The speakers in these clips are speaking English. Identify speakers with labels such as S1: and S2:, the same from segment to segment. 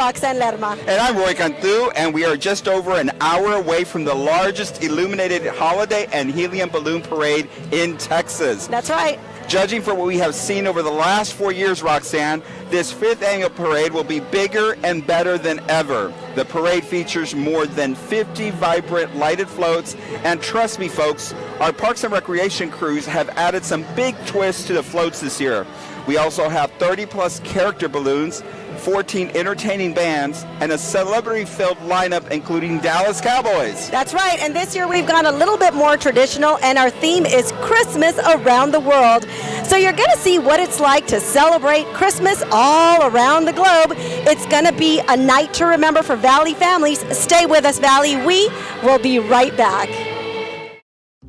S1: Roxanne Lerma.
S2: And I'm Roy Cantu, and we are just over an hour away from the largest illuminated holiday and helium balloon parade in Texas.
S1: That's right.
S2: Judging for what we have seen over the last 4 years, Roxanne, this 5th annual parade will be bigger and better than ever. The parade features more than 50 vibrant lighted floats, and trust me, folks, our Parks and Recreation crews have added some big twists to the floats this year. We also have 30-plus character balloons, 14 entertaining bands, and a celebrity-filled lineup including Dallas Cowboys.
S1: That's right, and this year we've gone a little bit more traditional, and our theme is Christmas around the world. So you're going to see what it's like to celebrate Christmas all around the globe. It's going to be a night to remember for Valley families. Stay with us, Valley. We will be right back.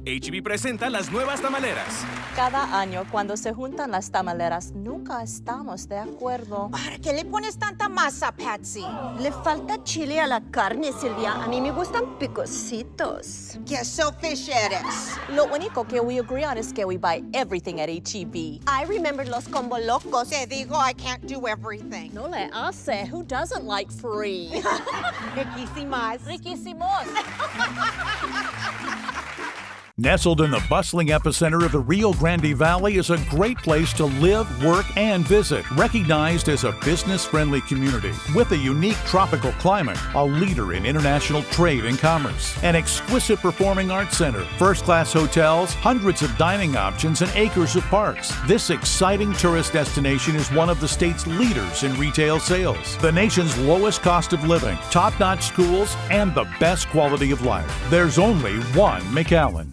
S3: HB presenta las nuevas tamaleras.
S4: Cada año, cuando se juntan las tamaleras, nunca estamos de acuerdo.
S5: ¿Para qué le pones tanta masa, Patsy?
S6: Le falta chile a la carne, Silvia. A mí me gustan picositos.
S5: ¡Qué selfish eres!
S4: Lo único que we agree on is que we buy everything at HEB.
S6: I remember los combo locos.
S5: Te digo, I can't do everything.
S4: No le hace. Who doesn't like free?
S6: Riquísimas.
S4: Riquísimos.
S7: Nestled in the bustling epicenter of the Rio Grande Valley is a great place to live, work, and visit. Recognized as a business-friendly community with a unique tropical climate, a leader in international trade and commerce, an exquisite performing arts center, first-class hotels, hundreds of dining options, and acres of parks. This exciting tourist destination is one of the state's leaders in retail sales, the nation's lowest cost of living, top-notch schools, and the best quality of life. There's only one McAllen.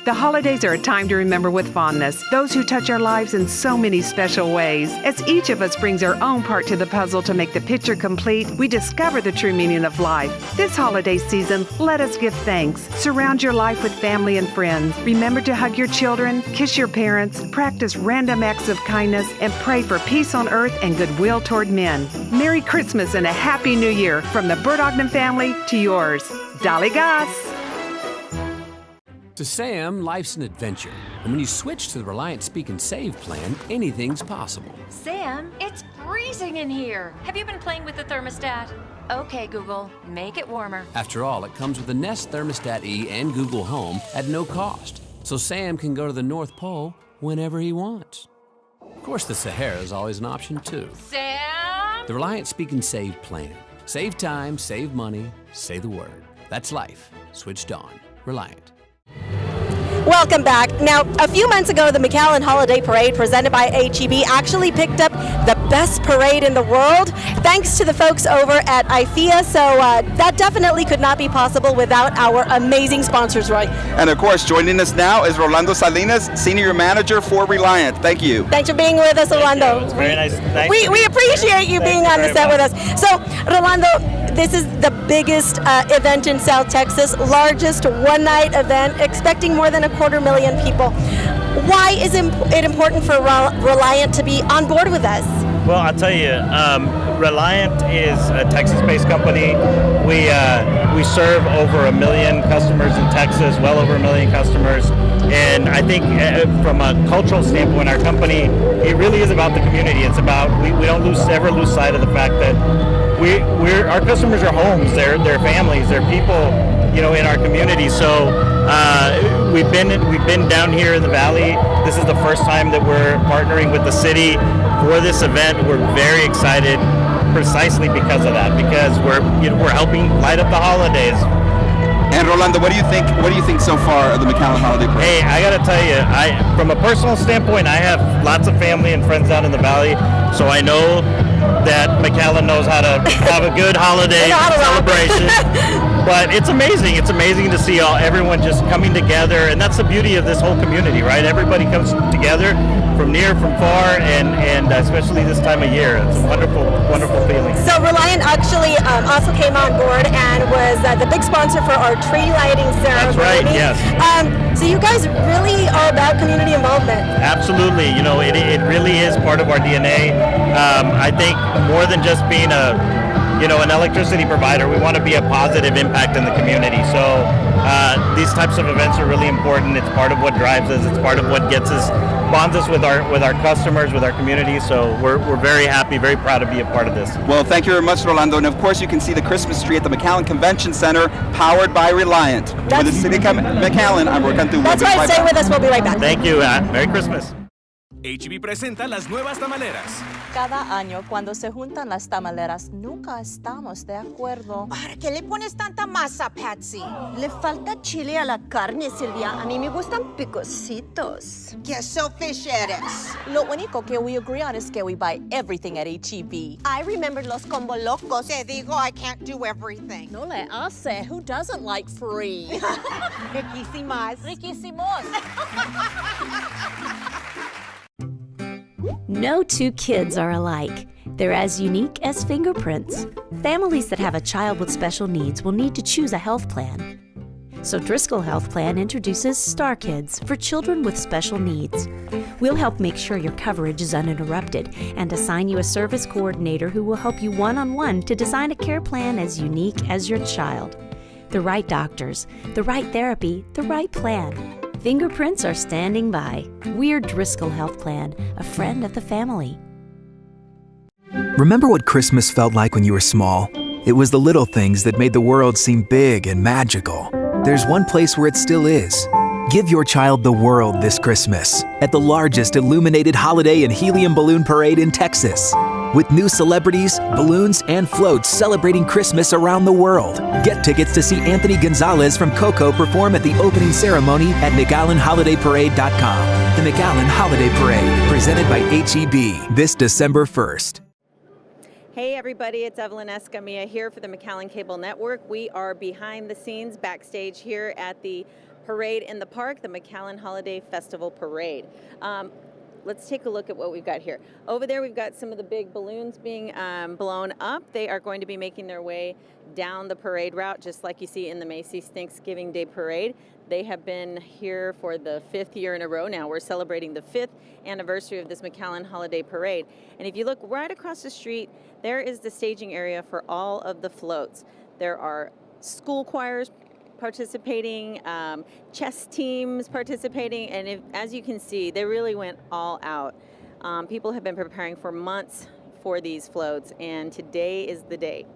S8: The holidays are a time to remember with fondness those who touch our lives in so many special ways. As each of us brings our own part to the puzzle to make the picture complete, we discover the true meaning of life. This holiday season, let us give thanks. Surround your life with family and friends. Remember to hug your children, kiss your parents, practice random acts of kindness, and pray for peace on earth and goodwill toward men. Merry Christmas and a Happy New Year from the Bert Ogden family to yours. Dale gas!
S9: To Sam, life's an adventure. And when you switch to the Reliant Speak and Save plan, anything's possible.
S10: Sam, it's freezing in here. Have you been playing with the thermostat? Okay, Google, make it warmer.
S9: After all, it comes with the Nest Thermostat E and Google Home at no cost. So Sam can go to the North Pole whenever he wants. Of course, the Sahara is always an option, too.
S10: Sam?
S9: The Reliant Speak and Save plan. Save time, save money, say the word. That's life. Switched on. Reliant.
S1: Welcome back. Now, a few months ago, the McAllen Holiday Parade presented by HEB actually picked up the best parade in the world, thanks to the folks over at IFEA. So that definitely could not be possible without our amazing sponsors, Roy.
S2: And of course, joining us now is Rolando Salinas, Senior Manager for Reliant. Thank you.
S1: Thanks for being with us, Rolando.
S11: It's very nice.
S1: We appreciate you being on the set with us. So, Rolando, this is the biggest event in South Texas, largest one-night event, expecting more than 250,000 people. Why is it important for Reliant to be on board with us?
S11: Well, I'll tell you, Reliant is a Texas-based company. We serve over 1 million customers in Texas, well over 1 million customers. And I think from a cultural standpoint, our company, it really is about the community. It's about, we don't ever lose sight of the fact that our customers are homes, they're families, they're people, in our community. So we've been down here in the Valley. This is the first time that we're partnering with the city for this event. We're very excited, precisely because of that, because we're helping light up the holidays.
S2: And Rolando, what do you think? What do you think so far of the McAllen Holiday Parade?
S11: Hey, I got to tell you, from a personal standpoint, I have lots of family and friends out in the Valley, so I know that McAllen knows how to have a good holiday celebration. But it's amazing. It's amazing to see everyone just coming together, and that's the beauty of this whole community, right? Everybody comes together from near, from far, and especially this time of year. It's a wonderful, wonderful feeling.
S1: So Reliant actually also came on board and was the big sponsor for our tree lighting ceremony.
S11: That's right, yes.
S1: So you guys really are about community involvement.
S11: Absolutely. It really is part of our DNA. I think more than just being a an electricity provider, we want to be a positive impact in the community. So these types of events are really important. It's part of what drives us. It's part of what bonds us with our customers, with our community. So we're very happy, very proud to be a part of this.
S2: Well, thank you very much, Rolando. And of course, you can see the Christmas tree at the McAllen Convention Center, powered by Reliant. For the City of McAllen, I'm Rocantu.
S1: That's right. Stay with us. We'll be right back.
S11: Thank you. Merry Christmas.
S3: HEB presenta las nuevas tamaleras.
S4: Cada año, cuando se juntan las tamaleras, nunca estamos de acuerdo.
S5: ¿Para qué le pones tanta masa, Patsy?
S6: Le falta chile a la carne, Silvia. A mí me gustan picositos.
S5: Qué selfish eres.
S4: Lo único que we agree on is que we buy everything at HEB.
S6: I remember los combo locos.
S5: Te digo, I can't do everything.
S4: No le hace. Who doesn't like free?
S5: Riquísimas.
S4: Riquísimos.
S12: No two kids are alike. They're as unique as fingerprints. Families that have a child with special needs will need to choose a health plan. So Driscoll Health Plan introduces Star Kids for children with special needs. We'll help make sure your coverage is uninterrupted and assign you a service coordinator who will help you one-on-one to design a care plan as unique as your child. The right doctors, the right therapy, the right plan. Fingerprints are standing by. We're Driscoll Health Plan, a friend of the family.
S13: Remember what Christmas felt like when you were small? It was the little things that made the world seem big and magical. There's one place where it still is. Give your child the world this Christmas at the largest illuminated holiday and helium balloon parade in Texas. With new celebrities, balloons, and floats celebrating Christmas around the world. Get tickets to see Anthony Gonzalez from Coco perform at the opening ceremony at McAllenHolidayParade.com. The McAllen Holiday Parade, presented by HEB, this December 1st.
S1: Hey everybody, it's Evelyn Escamilla here for the McAllen Cable Network. We are behind the scenes backstage here at the parade in the park, the McAllen Holiday Festival Parade. Let's take a look at what we've got here. Over there we've got some of the big balloons being blown up. They are going to be making their way down the parade route, just like you see in the Macy's Thanksgiving Day Parade. They have been here for the 5th year in a row now. We're celebrating the 5th anniversary of this McAllen Holiday Parade. And if you look right across the street, there is the staging area for all of the floats. There are school choirs participating, chess teams participating, and as you can see, they really went all out. People have been preparing for months for these floats, and today is the day.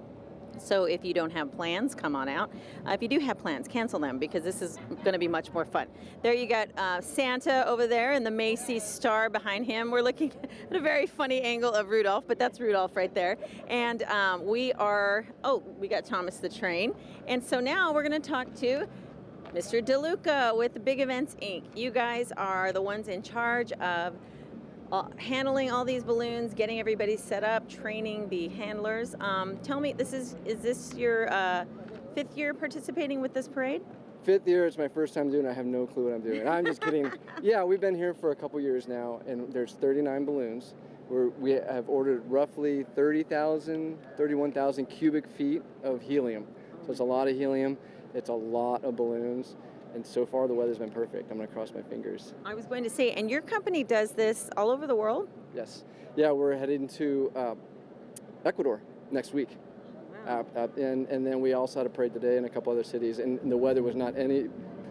S1: So if you don't have plans, come on out. If you do have plans, cancel them, because this is going to be much more fun. There you got Santa over there and the Macy's star behind him. We're looking at a very funny angle of Rudolph, but that's Rudolph right there. And we got Thomas the Train. And so now we're going to talk to Mr. DeLuca with the Big Events Inc. You guys are the ones in charge of handling all these balloons, getting everybody set up, training the handlers. Tell me, is this your 5th year participating with this parade?
S14: 5th year. It's my first time doing it. I have no clue what I'm doing. I'm just kidding. Yeah, we've been here for a couple years now, and there's 39 balloons. We have ordered roughly 31,000 cubic feet of helium. So it's a lot of helium. It's a lot of balloons. And so far, the weather's been perfect. I'm going to cross my fingers.
S1: I was going to say, and your company does this all over the world?
S14: Yes. Yeah, we're heading to Ecuador next week.
S1: Wow.
S14: And then we also had a parade today in a couple other cities. And the weather was not any...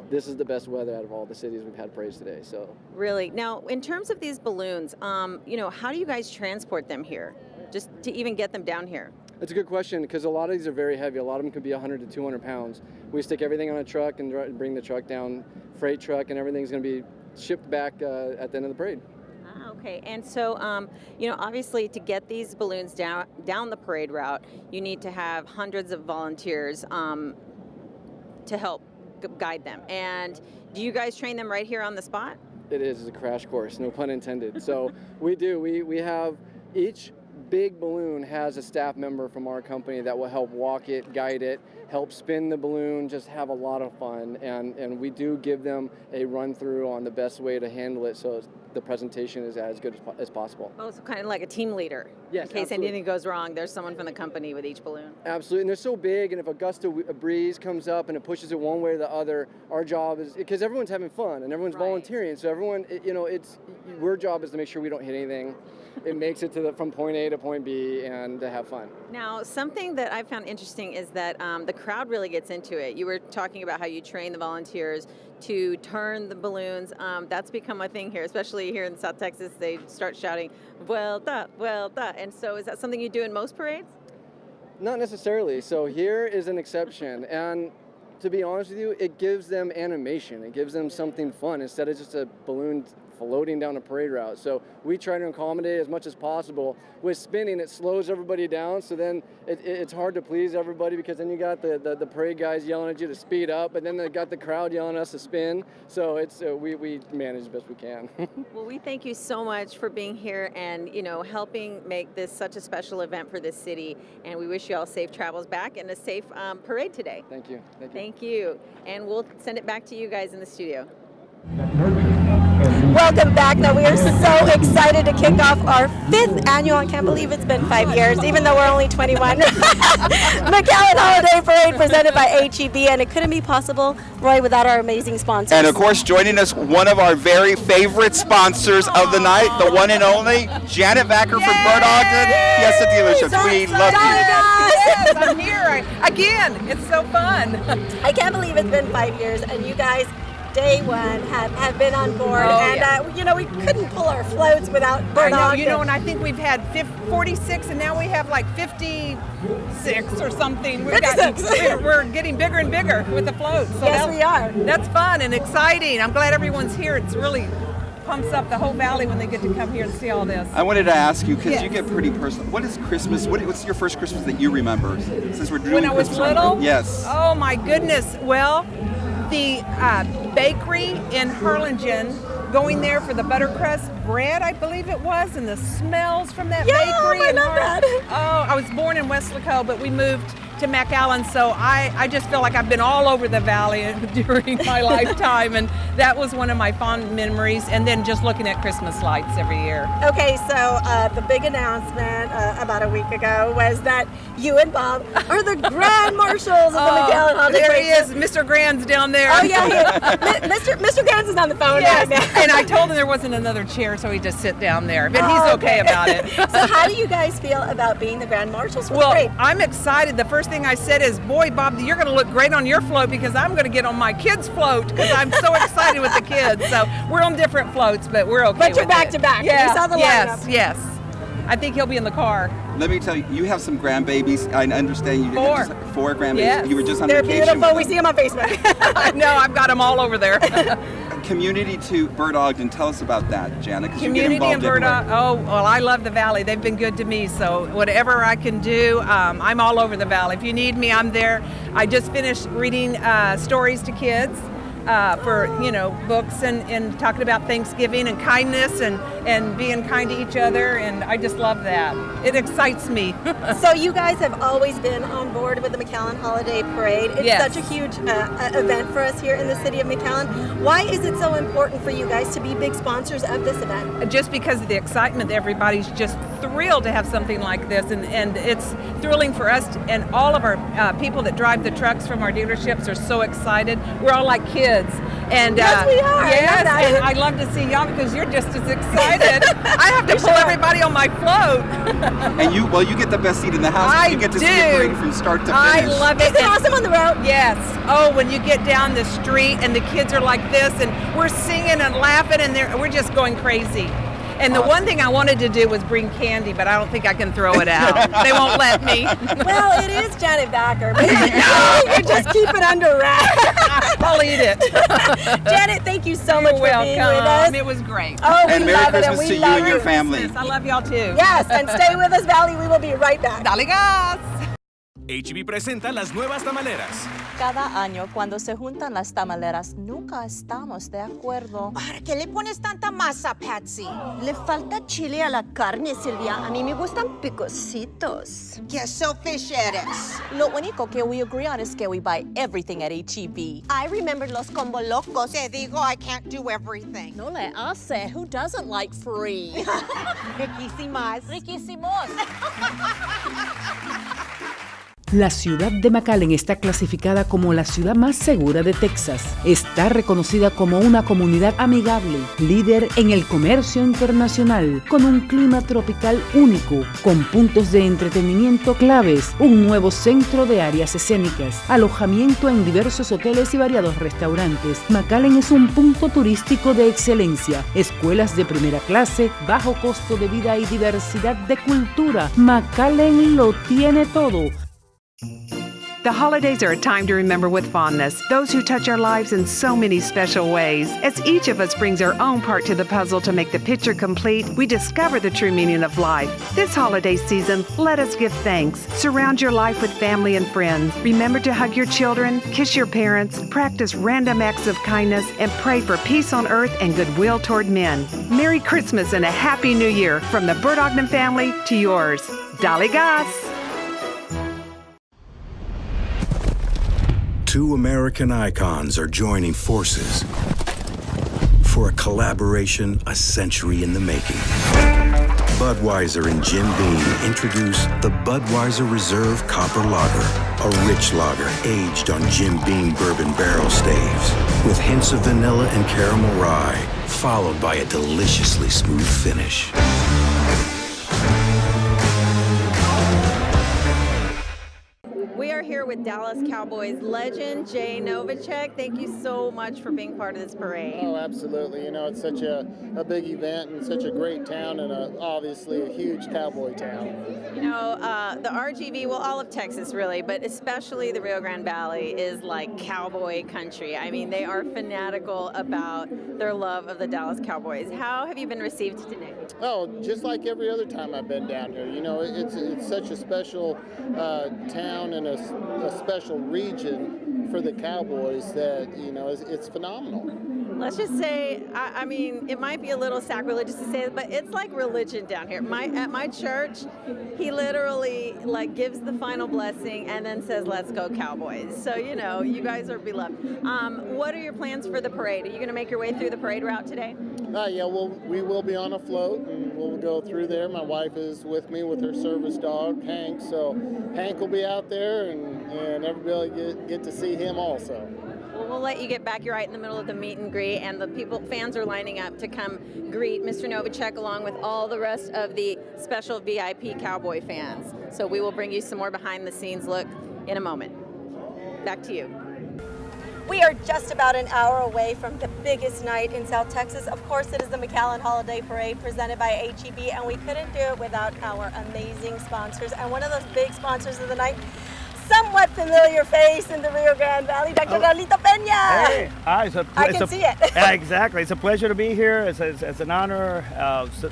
S14: This is the best weather out of all the cities we've had parades today. So
S1: really? Now, in terms of these balloons, how do you guys transport them here, just to even get them down here?
S14: It's a good question, because a lot of these are very heavy. A lot of them could be 100 to 200 pounds. We stick everything on a truck and bring the truck down, freight truck, and everything's going to be shipped back at the end of the parade.
S1: Ah, okay. And so, obviously to get these balloons down the parade route, you need to have hundreds of volunteers to help guide them. And do you guys train them right here on the spot?
S14: It is a crash course, no pun intended. So we do. We have each big balloon has a staff member from our company that will help walk it, guide it, help spin the balloon, just have a lot of fun. And we do give them a run through on the best way to handle it so the presentation is as good as possible.
S1: Oh, so kind of like a team leader.
S14: Yes,
S15: in case
S14: absolutely.
S15: anything goes wrong, there's someone from the company with each balloon.
S14: Absolutely, and they're so big, and if a gust of a breeze comes up and it pushes it one way or the other, our job is, because everyone's having fun and everyone's volunteering, so everyone, our job is to make sure we don't hit anything. It makes it from point A to point B and to have fun.
S15: Now, something that I found interesting is that the crowd really gets into it. You were talking about how you train the volunteers to turn the balloons. That's become a thing here, especially here in South Texas. They start shouting, "Vuelta, vuelta." And so is that something you do in most parades?
S14: Not necessarily. So here is an exception. And to be honest with you, it gives them animation. It gives them something fun instead of just a balloon floating down a parade route. So we try to accommodate as much as possible. With spinning, it slows everybody down, so then it's hard to please everybody, because then you got the parade guys yelling at you to speed up, and then they got the crowd yelling at us to spin. So it's we manage as best we can.
S15: Well, we thank you so much for being here and helping make this such a special event for this city. And we wish you all safe travels back and a safe parade today.
S14: Thank you.
S15: Thank you. And we'll send it back to you guys in the studio.
S1: Welcome back. Now we are so excited to kick off our 5th annual, I can't believe it's been 5 years, even though we're only 21, McAllen Holiday Parade presented by HEB, and it couldn't be possible, Roy, without our amazing sponsors.
S2: And of course, joining us, one of our very favorite sponsors of the night, the one and only, Janet Vacker from Bert Ogden. Yes, the dealerships. We love you.
S16: Yes, I'm here again. It's so fun.
S1: I can't believe it's been 5 years, and you guys, day one, have been on board, we couldn't pull our floats without Bert Ogden.
S16: And I think we've had 46, and now we have like 56 or something. We're getting bigger and bigger with the floats. So
S1: yes, we are.
S16: That's fun and exciting. I'm glad everyone's here. It's really pumps up the whole valley when they get to come here and see all this.
S2: I wanted to ask you, because you get pretty personal. What is Christmas? What's your first Christmas that you remember? Since we're doing
S16: when I was
S2: Christmas
S16: little?
S2: Yes.
S16: Oh my goodness. Well, the bakery in Harlingen, going there for the buttercrust bread, I believe it was, and the smells from that bakery.
S1: I love that.
S16: Oh, I was born in Weslaco, but we moved to McAllen, so I just feel like I've been all over the valley during my lifetime, and that was one of my fond memories, and then just looking at Christmas lights every year.
S1: Okay, so the big announcement about a week ago was that you and Bob are the Grand Marshals of the McAllen Holiday
S16: There
S1: Parade.
S16: he is, Mr. Grand's down there.
S1: Oh yeah, Mr. Grand's is on the phone right now.
S16: And I told him there wasn't another chair, so he just sit down there, but he's okay about it.
S1: So how do you guys feel about being the Grand Marshals for the
S16: Well,
S1: parade?
S16: I'm excited. The first thing I said is, boy, Bob, you're going to look great on your float, because I'm going to get on my kids' float, because I'm so excited with the kids. So we're on different floats, but we're okay.
S1: But you're
S16: with
S1: back
S16: it.
S1: to back.
S16: Yeah.
S1: You saw the lineup.
S16: Yes. I think he'll be in the car.
S2: Let me tell you, you have some grandbabies. I understand you
S16: Four.
S2: have 4 grandbabies.
S16: Yes.
S2: You were just on
S1: They're
S2: vacation.
S1: beautiful. We see them on Facebook.
S16: I know. I've got them all over there.
S2: Community to Bert Ogden. Tell us about that, Janet, because you get
S16: Community
S2: involved
S16: and Bert
S2: everywhere.
S16: Oh, well, I love the valley. They've been good to me, so whatever I can do, I'm all over the valley. If you need me, I'm there. I just finished reading stories to kids for, books and talking about Thanksgiving and kindness and being kind to each other, and I just love that. It excites me.
S1: So you guys have always been on board with the McAllen Holiday Parade. It's such a huge event for us here in the city of McAllen. Why is it so important for you guys to be big sponsors of this event?
S16: Just because of the excitement, everybody's just thrilled to have something like this, and it's thrilling for us, and all of our people that drive the trucks from our dealerships are so excited. We're all like kids. And
S1: yes, we are.
S16: Yes, and I love to see y'all, because you're just as excited. I have to pull everybody on my float.
S2: And you get the best seat in the house. You get to see it parade from start to finish.
S16: I love it.
S1: Is it awesome on the road?
S16: Yes. Oh, when you get down the street and the kids are like this, and we're singing and laughing, and we're just going crazy. And the one thing I wanted to do was bring candy, but I don't think I can throw it out. They won't let me.
S1: Well, it is Janet Vacker. You just keep it under wraps.
S16: I'll eat it.
S1: Janet, thank you so much for being with us.
S16: It was great.
S1: Oh,
S2: and Merry Christmas to you and your family.
S16: I love y'all too.
S1: Yes, and stay with us, Valley. We will be right back.
S16: Dale gas.
S3: H-E-B presenta las nuevas tamaleras.
S4: Cada año cuando se juntan las tamaleras nunca estamos de acuerdo.
S5: ¿Para qué le pones tanta masa, Patsy?
S6: Le falta chile a la carne, Silvia. A mí me gustan picositos.
S5: Qué selfish eres.
S4: Lo único que we agree on is que we buy everything at H-E-B.
S6: I remember los combo locos.
S5: Te digo, I can't do everything.
S4: No le hace. Who doesn't like free?
S5: Riquísimas.
S4: Riquísimos.
S17: La ciudad de McAllen está clasificada como la ciudad más segura de Texas. Está reconocida como una comunidad amigable, líder en el comercio internacional, con un clima tropical único, con puntos de entretenimiento claves, un nuevo centro de áreas escénicas, alojamiento en diversos hoteles y variados restaurantes. McAllen es un punto turístico de excelencia, escuelas de primera clase, bajo costo de vida y diversidad de cultura. McAllen lo tiene todo.
S8: The holidays are a time to remember with fondness those who touch our lives in so many special ways. As each of us brings our own part to the puzzle to make the picture complete, we discover the true meaning of life. This holiday season, let us give thanks. Surround your life with family and friends. Remember to hug your children, kiss your parents, practice random acts of kindness, and pray for peace on earth and goodwill toward men. Merry Christmas and a Happy New Year from the Bert Ogden family to yours. Dali Gas!
S18: Two American icons are joining forces for a collaboration a century in the making. Budweiser and Jim Beam introduce the Budweiser Reserve Copper Lager, a rich lager aged on Jim Beam bourbon barrel staves with hints of vanilla and caramel rye, followed by a deliciously smooth finish.
S15: We are here with Dallas Cowboys legend Jay Novacek. Thank you so much for being part of this parade.
S19: Oh, absolutely. You know, it's such a big event and such a great town and obviously a huge cowboy town.
S15: You know, the RGV, well, all of Texas really, but especially the Rio Grande Valley is like cowboy country. I mean, they are fanatical about their love of the Dallas Cowboys. How have you been received today?
S19: Oh, just like every other time I've been down here. You know, it's such a special town and a special region for the Cowboys that, you know, it's phenomenal.
S15: Let's just say, I mean, it might be a little sacrilegious to say it, but it's like religion down here. At my church, he literally like gives the final blessing and then says, "Let's go Cowboys." So, you know, you guys are beloved. What are your plans for the parade? Are you going to make your way through the parade route today?
S19: Yeah, we will be on a float and we'll go through there. My wife is with me with her service dog, Hank. So Hank will be out there and everybody get to see him also.
S15: Well, we'll let you get back. You're right in the middle of the meet and greet, and the fans are lining up to come greet Mr. Novacek along with all the rest of the special VIP Cowboy fans. So we will bring you some more behind-the-scenes look in a moment. Back to you.
S1: We are just about an hour away from the biggest night in South Texas. Of course, it is the McAllen Holiday Parade presented by H-E-B, and we couldn't do it without our amazing sponsors. And one of those big sponsors of the night, somewhat familiar face in the Rio Grande Valley, Dr. Carlito Peña.
S20: Hey, hi,
S1: I can see it.
S20: Yeah, exactly. It's a pleasure to be here. It's an honor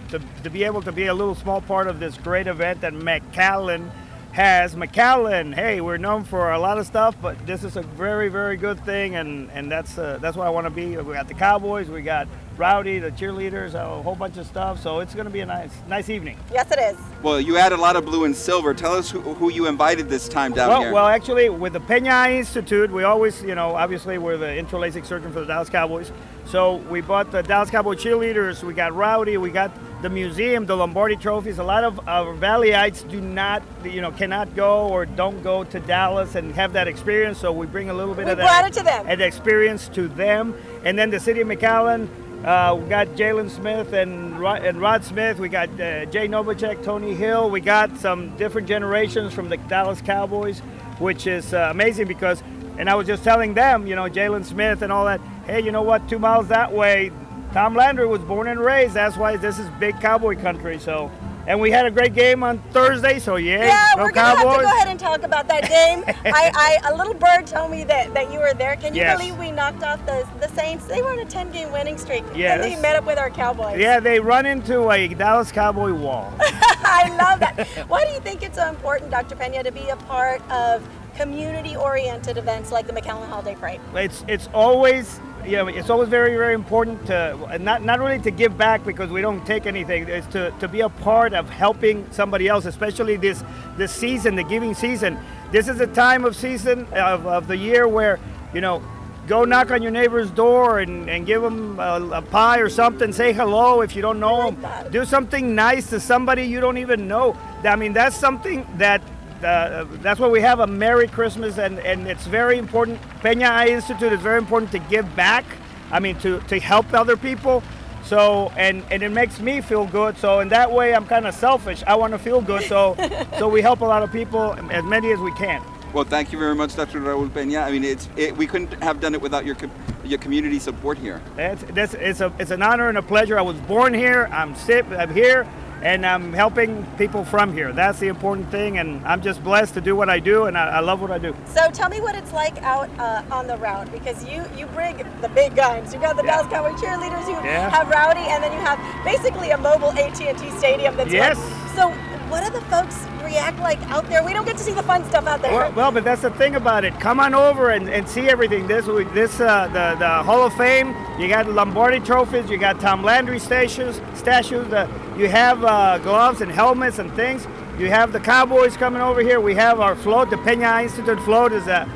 S20: to be able to be a little small part of this great event that McAllen has. McAllen, hey, we're known for a lot of stuff, but this is a very, very good thing, and that's what I want to be. We got the Cowboys, we got Rowdy, the cheerleaders, a whole bunch of stuff, so it's going to be a nice evening.
S1: Yes, it is.
S2: Well, you had a lot of blue and silver. Tell us who you invited this time down here.
S20: Well, actually, with the Peña Institute, we always, you know, obviously we're the intro-LASIK surgeon for the Dallas Cowboys, so we bought the Dallas Cowboy cheerleaders, we got Rowdy, we got the museum, the Lombardi trophies. A lot of our Valleyites cannot go or don't go to Dallas and have that experience, so we bring a little bit of that.
S1: We brought it to them.
S20: And experience to them. And then the city of McAllen, we got Jalen Smith and Rod Smith. We got Jay Novacek, Tony Hill. We got some different generations from the Dallas Cowboys, which is amazing because, and I was just telling them, you know, Jalen Smith and all that, hey, you know what, 2 miles that way, Tom Landry was born and raised. That's why this is big cowboy country. So And we had a great game on Thursday, so
S1: Yeah,
S20: go
S1: we're going to have to
S20: Cowboys.
S1: go ahead and talk about that game. A little bird told me that you were there. Can you
S20: Yes.
S1: believe we knocked off the Saints? They were on a 10-game winning streak.
S20: Yes.
S1: And they met up with our Cowboys.
S20: Yeah, they run into a Dallas Cowboy wall.
S1: I love that. Why do you think it's so important, Dr. Pena, to be a part of community-oriented events like the McAllen Holiday Parade?
S20: It's always it's always very, very important to not really to give back because we don't take anything. It's to be a part of helping somebody else, especially this season, the giving season. This is a time of season of the year where go knock on your neighbor's door and give them a pie or something. Say hello if you don't know them. Do something nice to somebody you don't even know. I mean, that's something that's why we have a Merry Christmas, and it's very important. Peña Eye Institute is very important to give back. I mean, to help other people. So, and it makes me feel good. So in that way, I'm kind of selfish. I want to feel good. So we help a lot of people, as many as we can.
S2: Well, thank you very much, Dr. Raul Peña. I mean, we couldn't have done it without your community support here.
S20: It's an honor and a pleasure. I was born here. I'm here. And I'm helping people from here. That's the important thing, and I'm just blessed to do what I do, and I love what I do.
S1: So tell me what it's like out on the route, because you bring the big guns. You got the Dallas Cowboy cheerleaders, you have Rowdy, and then you have basically a mobile AT&T stadium that's so what do the folks react like out there? We don't get to see the fun stuff out there.
S20: Well, but that's the thing about it. Come on over and see everything. The Hall of Fame, you got Lombardi trophies, you got Tom Landry statues, you have gloves and helmets and things. You have the Cowboys coming over here. We have our float. The Peña Eye Institute float is a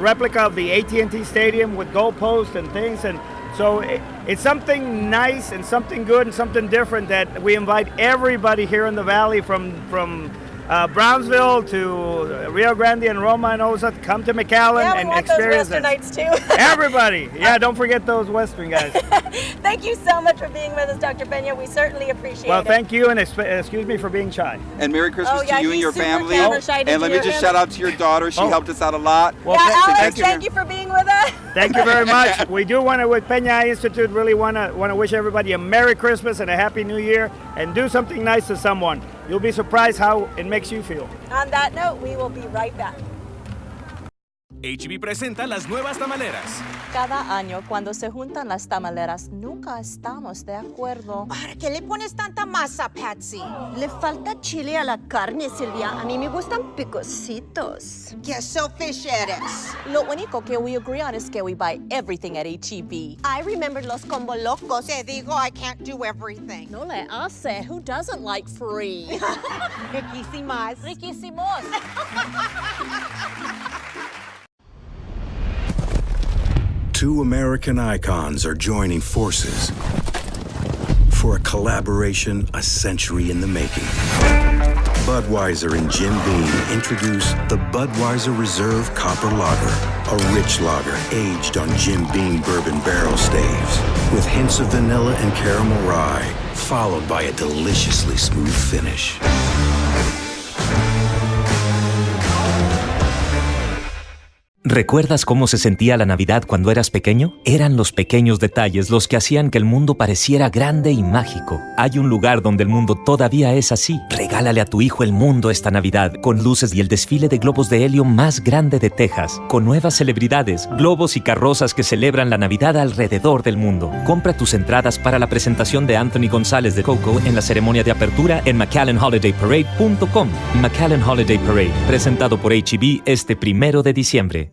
S20: replica of the AT&T Stadium with goalposts and things. And so it's something nice and something good and something different that we invite everybody here in the Valley from Brownsville to Rio Grande and Roma and Osa to come to McAllen and experience
S1: those Western nights too.
S20: Everybody. Yeah, don't forget those Western guys.
S1: Thank you so much for being with us, Dr. Peña. We certainly appreciate it.
S20: Well, thank you, and excuse me for being shy.
S2: And Merry Christmas to you and your family.
S1: Shy.
S2: And let me just shout out to your daughter. She helped us out a lot.
S20: Well,
S1: Alex, thank you for being with us.
S20: Thank you very much. We do want to, with Peña Eye Institute, really want to wish everybody a Merry Christmas and a Happy New Year, and do something nice to someone. You'll be surprised how it makes you feel.
S1: On that note, we will be right back.
S3: HB presenta las nuevas tamaleras.
S4: Cada año, cuando se juntan las tamaleras, nunca estamos de acuerdo.
S5: ¿Para qué le pones tanta masa, Patsy?
S6: Le falta chile a la carne, Silvia. A mí me gustan picositos.
S5: Qué selfish eres.
S4: Lo único que we agree on is que we buy everything at HEB.
S6: I remember los combo locos.
S5: Te digo, I can't do everything.
S10: No le hace. Who doesn't like free?
S5: Riquísimas.
S10: Riquísimos.
S18: Two American icons are joining forces for a collaboration a century in the making. Budweiser and Jim Beam introduce the Budweiser Reserve Copper Lager, a rich lager aged on Jim Beam bourbon barrel staves with hints of vanilla and caramel rye, followed by a deliciously smooth finish.
S21: ¿Recuerdas cómo se sentía la Navidad cuando eras pequeño? Eran los pequeños detalles los que hacían que el mundo pareciera grande y mágico. Hay un lugar donde el mundo todavía es así. Regálale a tu hijo el mundo esta Navidad, con luces y el desfile de globos de helio más grande de Texas, con nuevas celebridades, globos y carrozas que celebran la Navidad alrededor del mundo. Compra tus entradas para la presentación de Anthony González de Coco en la ceremonia de apertura en McAllenHolidayParade.com. McAllen Holiday Parade, presentado por HEB este 1 de diciembre.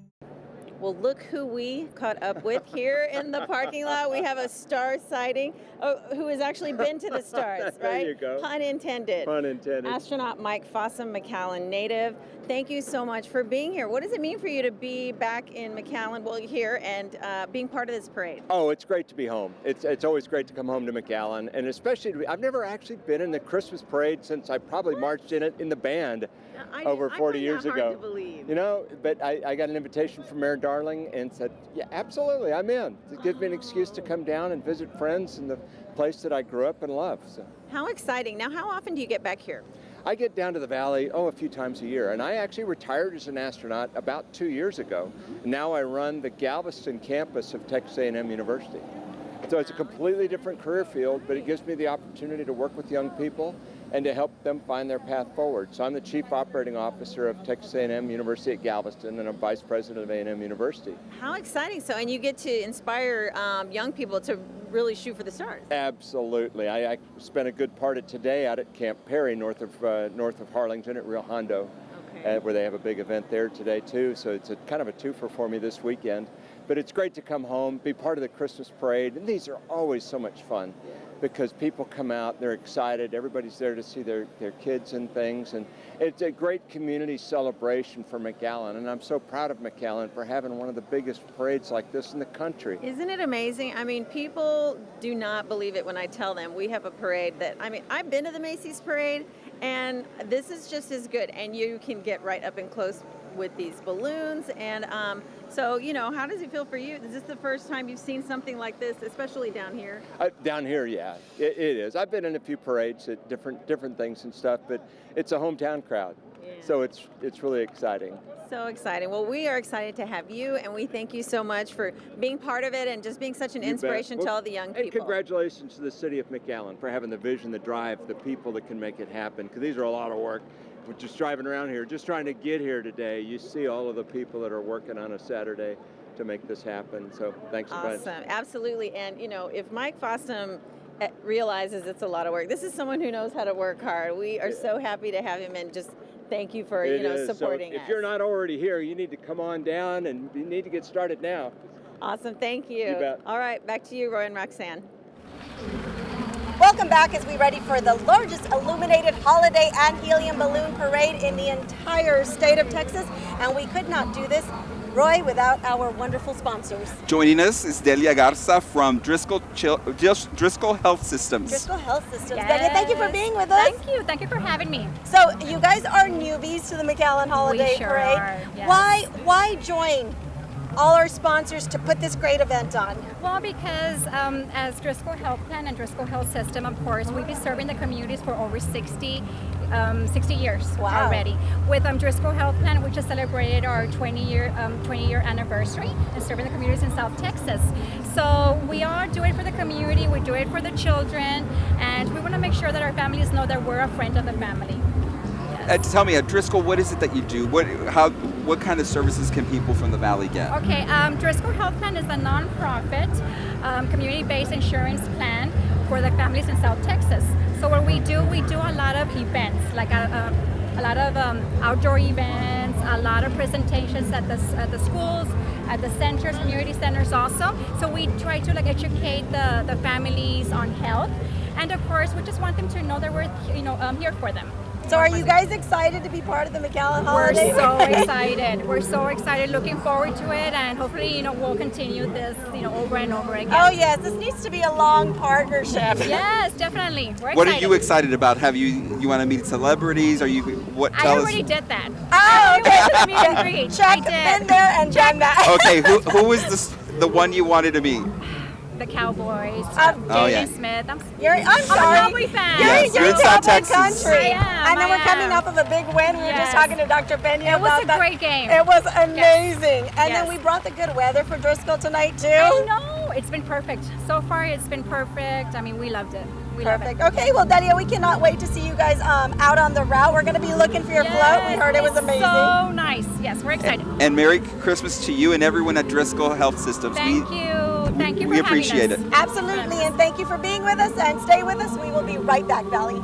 S15: Well, look who we caught up with here in the parking lot. We have a star sighting who has actually been to the stars, right?
S22: There you go.
S15: Pun intended.
S22: Pun intended.
S15: Astronaut Mike Fossum, McAllen native. Thank you so much for being here. What does it mean for you to be back in McAllen, well, here, and being part of this parade?
S22: Oh, it's great to be home. It's always great to come home to McAllen, and especially, I've never actually been in the Christmas parade since I probably marched in it in the band over 40 years ago.
S15: Hard to believe.
S22: You know, but I got an invitation from Mayor Darling and said, yeah, absolutely, I'm in. It gives me an excuse to come down and visit friends in the place that I grew up and love. So.
S15: How exciting. Now, how often do you get back here?
S22: I get down to the Valley, a few times a year, and I actually retired as an astronaut about 2 years ago. Now I run the Galveston campus of Texas A&M University. So it's a completely different career field, but it gives me the opportunity to work with young people and to help them find their path forward. So I'm the Chief Operating Officer of Texas A&M University at Galveston, and I'm Vice President of A&M University.
S15: How exciting. So, and you get to inspire young people to really shoot for the stars.
S22: Absolutely. I spent a good part of today out at Camp Perry, north of Harlingen at Rio Hondo, where they have a big event there today too. So it's a kind of a twofer for me this weekend. But it's great to come home, be part of the Christmas parade, and these are always so much fun because people come out, they're excited, everybody's there to see their kids and things, and it's a great community celebration for McAllen, and I'm so proud of McAllen for having one of the biggest parades like this in the country.
S15: Isn't it amazing? I mean, people do not believe it when I tell them we have a parade that, I mean, I've been to the Macy's parade, and this is just as good, and you can get right up and close with these balloons, and so, you know, how does it feel for you? Is this the first time you've seen something like this, especially down here?
S22: Down here, yeah, it is. I've been in a few parades at different things and stuff, but it's a hometown crowd, so it's really exciting.
S15: So exciting. Well, we are excited to have you, and we thank you so much for being part of it and just being such an inspiration to all the young people.
S22: And congratulations to the city of McAllen for having the vision, the drive, the people that can make it happen, because these are a lot of work. We're just driving around here, just trying to get here today. You see all of the people that are working on a Saturday to make this happen. So thanks a bunch.
S15: Awesome, absolutely. And you know, if Mike Fossum realizes it's a lot of work, this is someone who knows how to work hard. We are so happy to have him, and just thank you for supporting us.
S22: If you're not already here, you need to come on down, and you need to get started now.
S15: Awesome, thank you.
S22: You bet.
S15: All right, back to you, Roy and Roxanne.
S1: Welcome back as we ready for the largest illuminated holiday and helium balloon parade in the entire state of Texas. And we could not do this, Roy, without our wonderful sponsors.
S2: Joining us is Delia Garza from Driscoll Health Systems.
S1: Driscoll Health Systems.
S10: Yes.
S1: Delia, thank you for being with us.
S10: Thank you for having me.
S1: So you guys are newbies to the McAllen Holiday
S10: sure
S1: Parade.
S10: are, yes.
S1: Why join all our sponsors to put this great event on?
S10: Well, because as Driscoll Health Plan and Driscoll Health System, of course, we've been serving the communities for over 60 years already. With Driscoll Health Plan, we just celebrated our 20-year anniversary and serving the communities in South Texas. So we are doing it for the community, we do it for the children, and we want to make sure that our families know that we're a friend of the family.
S2: Tell me, at Driscoll, what is it that you do? What kind of services can people from the Valley get?
S10: Okay, Driscoll Health Plan is a nonprofit, community-based insurance plan for the families in South Texas. So what we do a lot of events, like a lot of outdoor events, a lot of presentations at the schools, at the centers, community centers also. So we try to educate the families on health, and of course we just want them to know that we're here for them.
S1: So are you guys excited to be part of the McAllen Holiday?
S10: We're so excited. We're so excited, looking forward to it, and hopefully, we'll continue this, over and over again.
S1: Oh yes, this needs to be a long partnership.
S10: Yes, definitely. We're excited.
S2: What are you excited about? Have you want to meet celebrities? Are you
S10: I already did that.
S1: Oh, okay.
S10: Meet and greet.
S1: Check, been there and done that.
S2: Okay, who was the one you wanted to meet?
S10: The Cowboys,
S2: yeah.
S10: Smith. I'm
S1: sorry.
S10: I'm a Cowboy fan.
S1: You're in
S2: South
S1: Cowboy
S2: Texas.
S1: country.
S10: I
S1: And then we're coming off of a big win. We were just talking to Dr. Pena
S10: It was
S1: about
S10: a
S1: that.
S10: great game.
S1: It was amazing. And
S10: Yes.
S1: then we brought the good weather for Driscoll tonight too.
S10: I know. It's been perfect. So far, it's been perfect. I mean, we loved it. We love
S1: Perfect.
S10: it.
S1: Okay, well, Delia, we cannot wait to see you guys out on the route. We're going to be looking for your float. We heard it was
S10: It's
S1: amazing.
S10: so nice. Yes, we're excited.
S2: And Merry Christmas to you and everyone at Driscoll Health Systems.
S10: Thank you. Thank you for
S2: We appreciate
S10: having us.
S2: it.
S1: Absolutely, and thank you for being with us, and stay with us. We will be right back, Valley.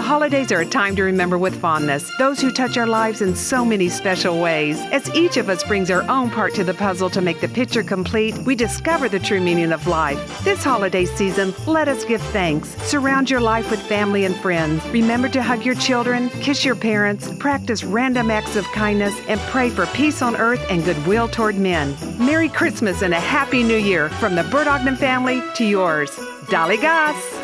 S8: The holidays are a time to remember with fondness those who touch our lives in so many special ways. As each of us brings our own part to the puzzle to make the picture complete, we discover the true meaning of life. This holiday season, let us give thanks. Surround your life with family and friends. Remember to hug your children, kiss your parents, practice random acts of kindness, and pray for peace on earth and goodwill toward men. Merry Christmas and a Happy New Year from the Bert Ogden family to yours. Dale gas!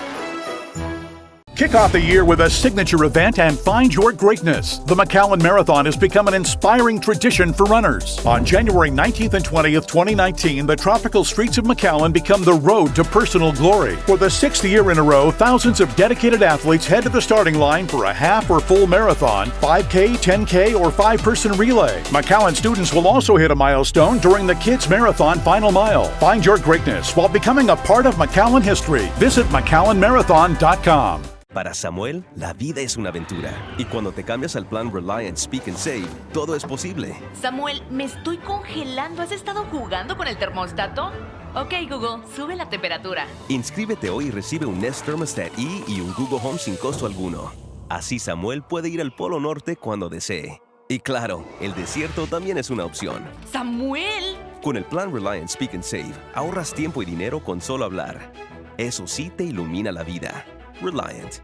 S7: Kick off the year with a signature event and find your greatness. The McAllen Marathon has become an inspiring tradition for runners. On January 19th and 20th, 2019, the tropical streets of McAllen become the road to personal glory. For the 6th year in a row, thousands of dedicated athletes head to the starting line for a half or full marathon, 5K, 10K, or 5-person relay. McAllen students will also hit a milestone during the Kids Marathon Final Mile. Find your greatness while becoming a part of McAllen history. Visit McAllenMarathon.com.
S9: Para Samuel, la vida es una aventura. Y cuando te cambias al plan Reliant Speak and Save, todo es posible.
S23: Samuel, me estoy congelando. ¿Has estado jugando con el termostato? Ok, Google, sube la temperatura.
S9: Inscríbete hoy y recibe un Nest Thermostat E y un Google Home sin costo alguno. Así Samuel puede ir al Polo Norte cuando desee. Y claro, el desierto también es una opción.
S23: ¡Samuel!
S9: Con el plan Reliant Speak and Save, ahorras tiempo y dinero con solo hablar. Eso sí te ilumina la vida. Reliant.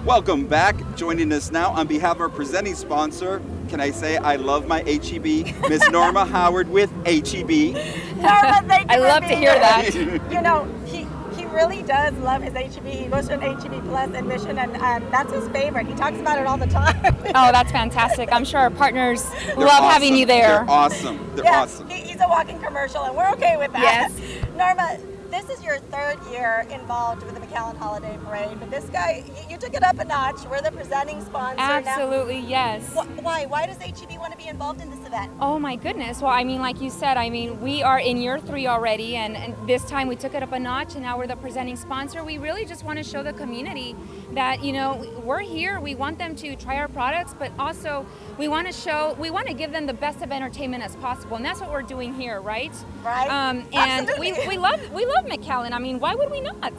S2: Welcome back. Joining us now on behalf of our presenting sponsor, can I say I love my HEB, Miss Norma Howard with HEB.
S1: Norma, thank you.
S10: I love to hear that.
S1: You know, he really does love his HEB. He goes to an HEB Plus admission, and that's his favorite. He talks about it all the time.
S10: Oh, that's fantastic. I'm sure our partners
S2: They're
S10: love
S2: awesome.
S10: having you there.
S2: They're awesome. They're awesome.
S1: He's a walking commercial, and we're okay with that.
S10: Yes.
S1: Norma, this is your 3rd year involved with the McAllen Holiday Parade, but this guy, you took it up a notch. We're the presenting sponsor
S10: Absolutely,
S1: now.
S10: yes.
S1: Why? Why does HEB want to be involved in this event?
S10: Oh my goodness. Well, I mean, like you said, I mean, we are in year 3 already, and this time we took it up a notch, and now we're the presenting sponsor. We really just want to show the community that, you know, we're here. We want them to try our products, but also we want to give them the best of entertainment as possible, and that's what we're doing here, right?
S1: Right.
S10: And we love McAllen. I mean, why would we not?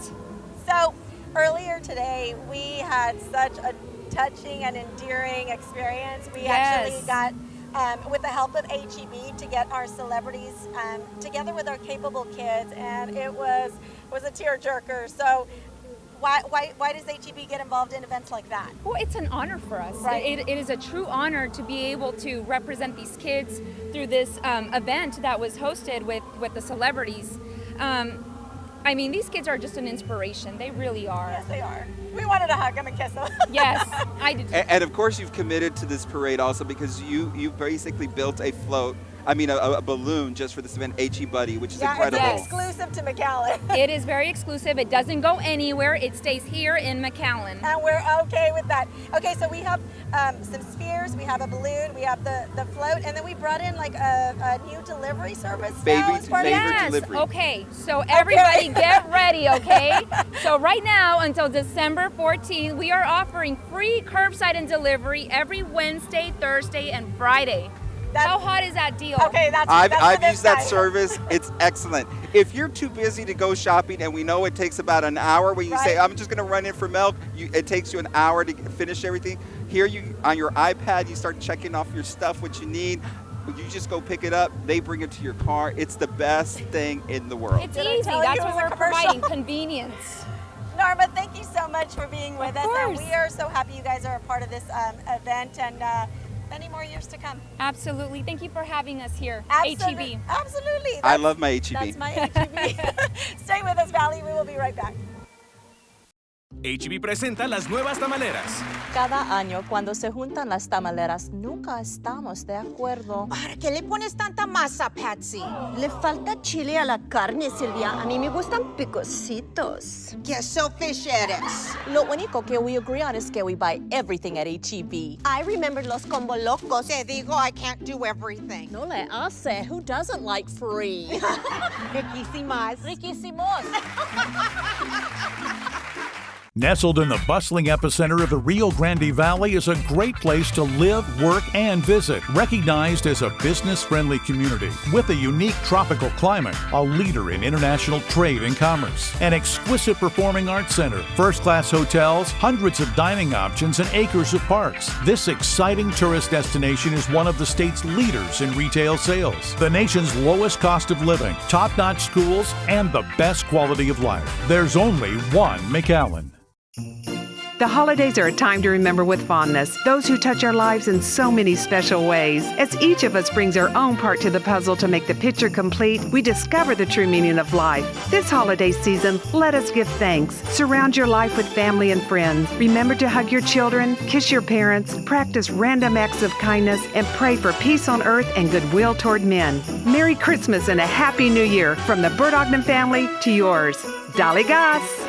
S1: So earlier today, we had such a touching and endearing experience. We actually got, with the help of HEB, to get our celebrities together with our capable kids, and it was a tearjerker. So why does HEB get involved in events like that?
S10: Well, it's an honor for us.
S1: Right.
S10: It is a true honor to be able to represent these kids through this event that was hosted with the celebrities. I mean, these kids are just an inspiration. They really are.
S1: Yes, they are. We wanted to hug them and kiss them.
S10: Yes, I did.
S2: And of course, you've committed to this parade also because you basically built a float. I mean, a balloon just for this event, HE Buddy, which is incredible.
S1: It's exclusive to McAllen.
S10: It is very exclusive. It doesn't go anywhere. It stays here in McAllen.
S1: And we're okay with that. Okay, so we have some spheres, we have a balloon, we have the float, and then we brought in like a new delivery service.
S2: Delivery.
S10: Okay, so everybody get ready, okay? So right now until December 14th, we are offering free curbside and delivery every Wednesday, Thursday, and Friday. How hot is that deal?
S1: Okay,
S2: I've used that service. It's excellent. If you're too busy to go shopping, and we know it takes about an hour, where you say, I'm just going to run in for milk, it takes you an hour to finish everything. Here, you on your iPad, you start checking off your stuff, what you need. You just go pick it up. They bring it to your car. It's the best thing in the world.
S10: It's easy. That's what we're providing, convenience.
S1: Norma, thank you so much for being with us. And we are so happy you guys are a part of this event, and many more years to come.
S10: Absolutely. Thank you for having us here.
S1: HEB. Absolutely.
S2: I love my HEB.
S1: That's my HEB. Stay with us, Valley. We will be right back.
S3: HEB presenta las nuevas tamaleras.
S4: Cada año, cuando se juntan las tamaleras, nunca estamos de acuerdo.
S5: ¿Para qué le pones tanta masa, Patsy?
S6: Le falta chile a la carne, Silvia. A mí me gustan picositos.
S5: Qué selfish eres.
S4: Lo único que we agree on is que we buy everything at HEB.
S6: I remember los combo locos.
S5: Te digo, I can't do everything.
S23: No le hace. Who doesn't like free?
S5: Riquísimas.
S23: Riquísimos.
S7: Nestled in the bustling epicenter of the Rio Grande Valley is a great place to live, work, and visit. Recognized as a business-friendly community with a unique tropical climate, a leader in international trade and commerce, an exquisite performing arts center, first-class hotels, hundreds of dining options, and acres of parks. This exciting tourist destination is one of the state's leaders in retail sales, the nation's lowest cost of living, top-notch schools, and the best quality of life. There's only one McAllen.
S8: The holidays are a time to remember with fondness those who touch our lives in so many special ways. As each of us brings our own part to the puzzle to make the picture complete, we discover the true meaning of life. This holiday season, let us give thanks. Surround your life with family and friends. Remember to hug your children, kiss your parents, practice random acts of kindness, and pray for peace on earth and goodwill toward men. Merry Christmas and a Happy New Year from the Bert family to yours. Dali Gas!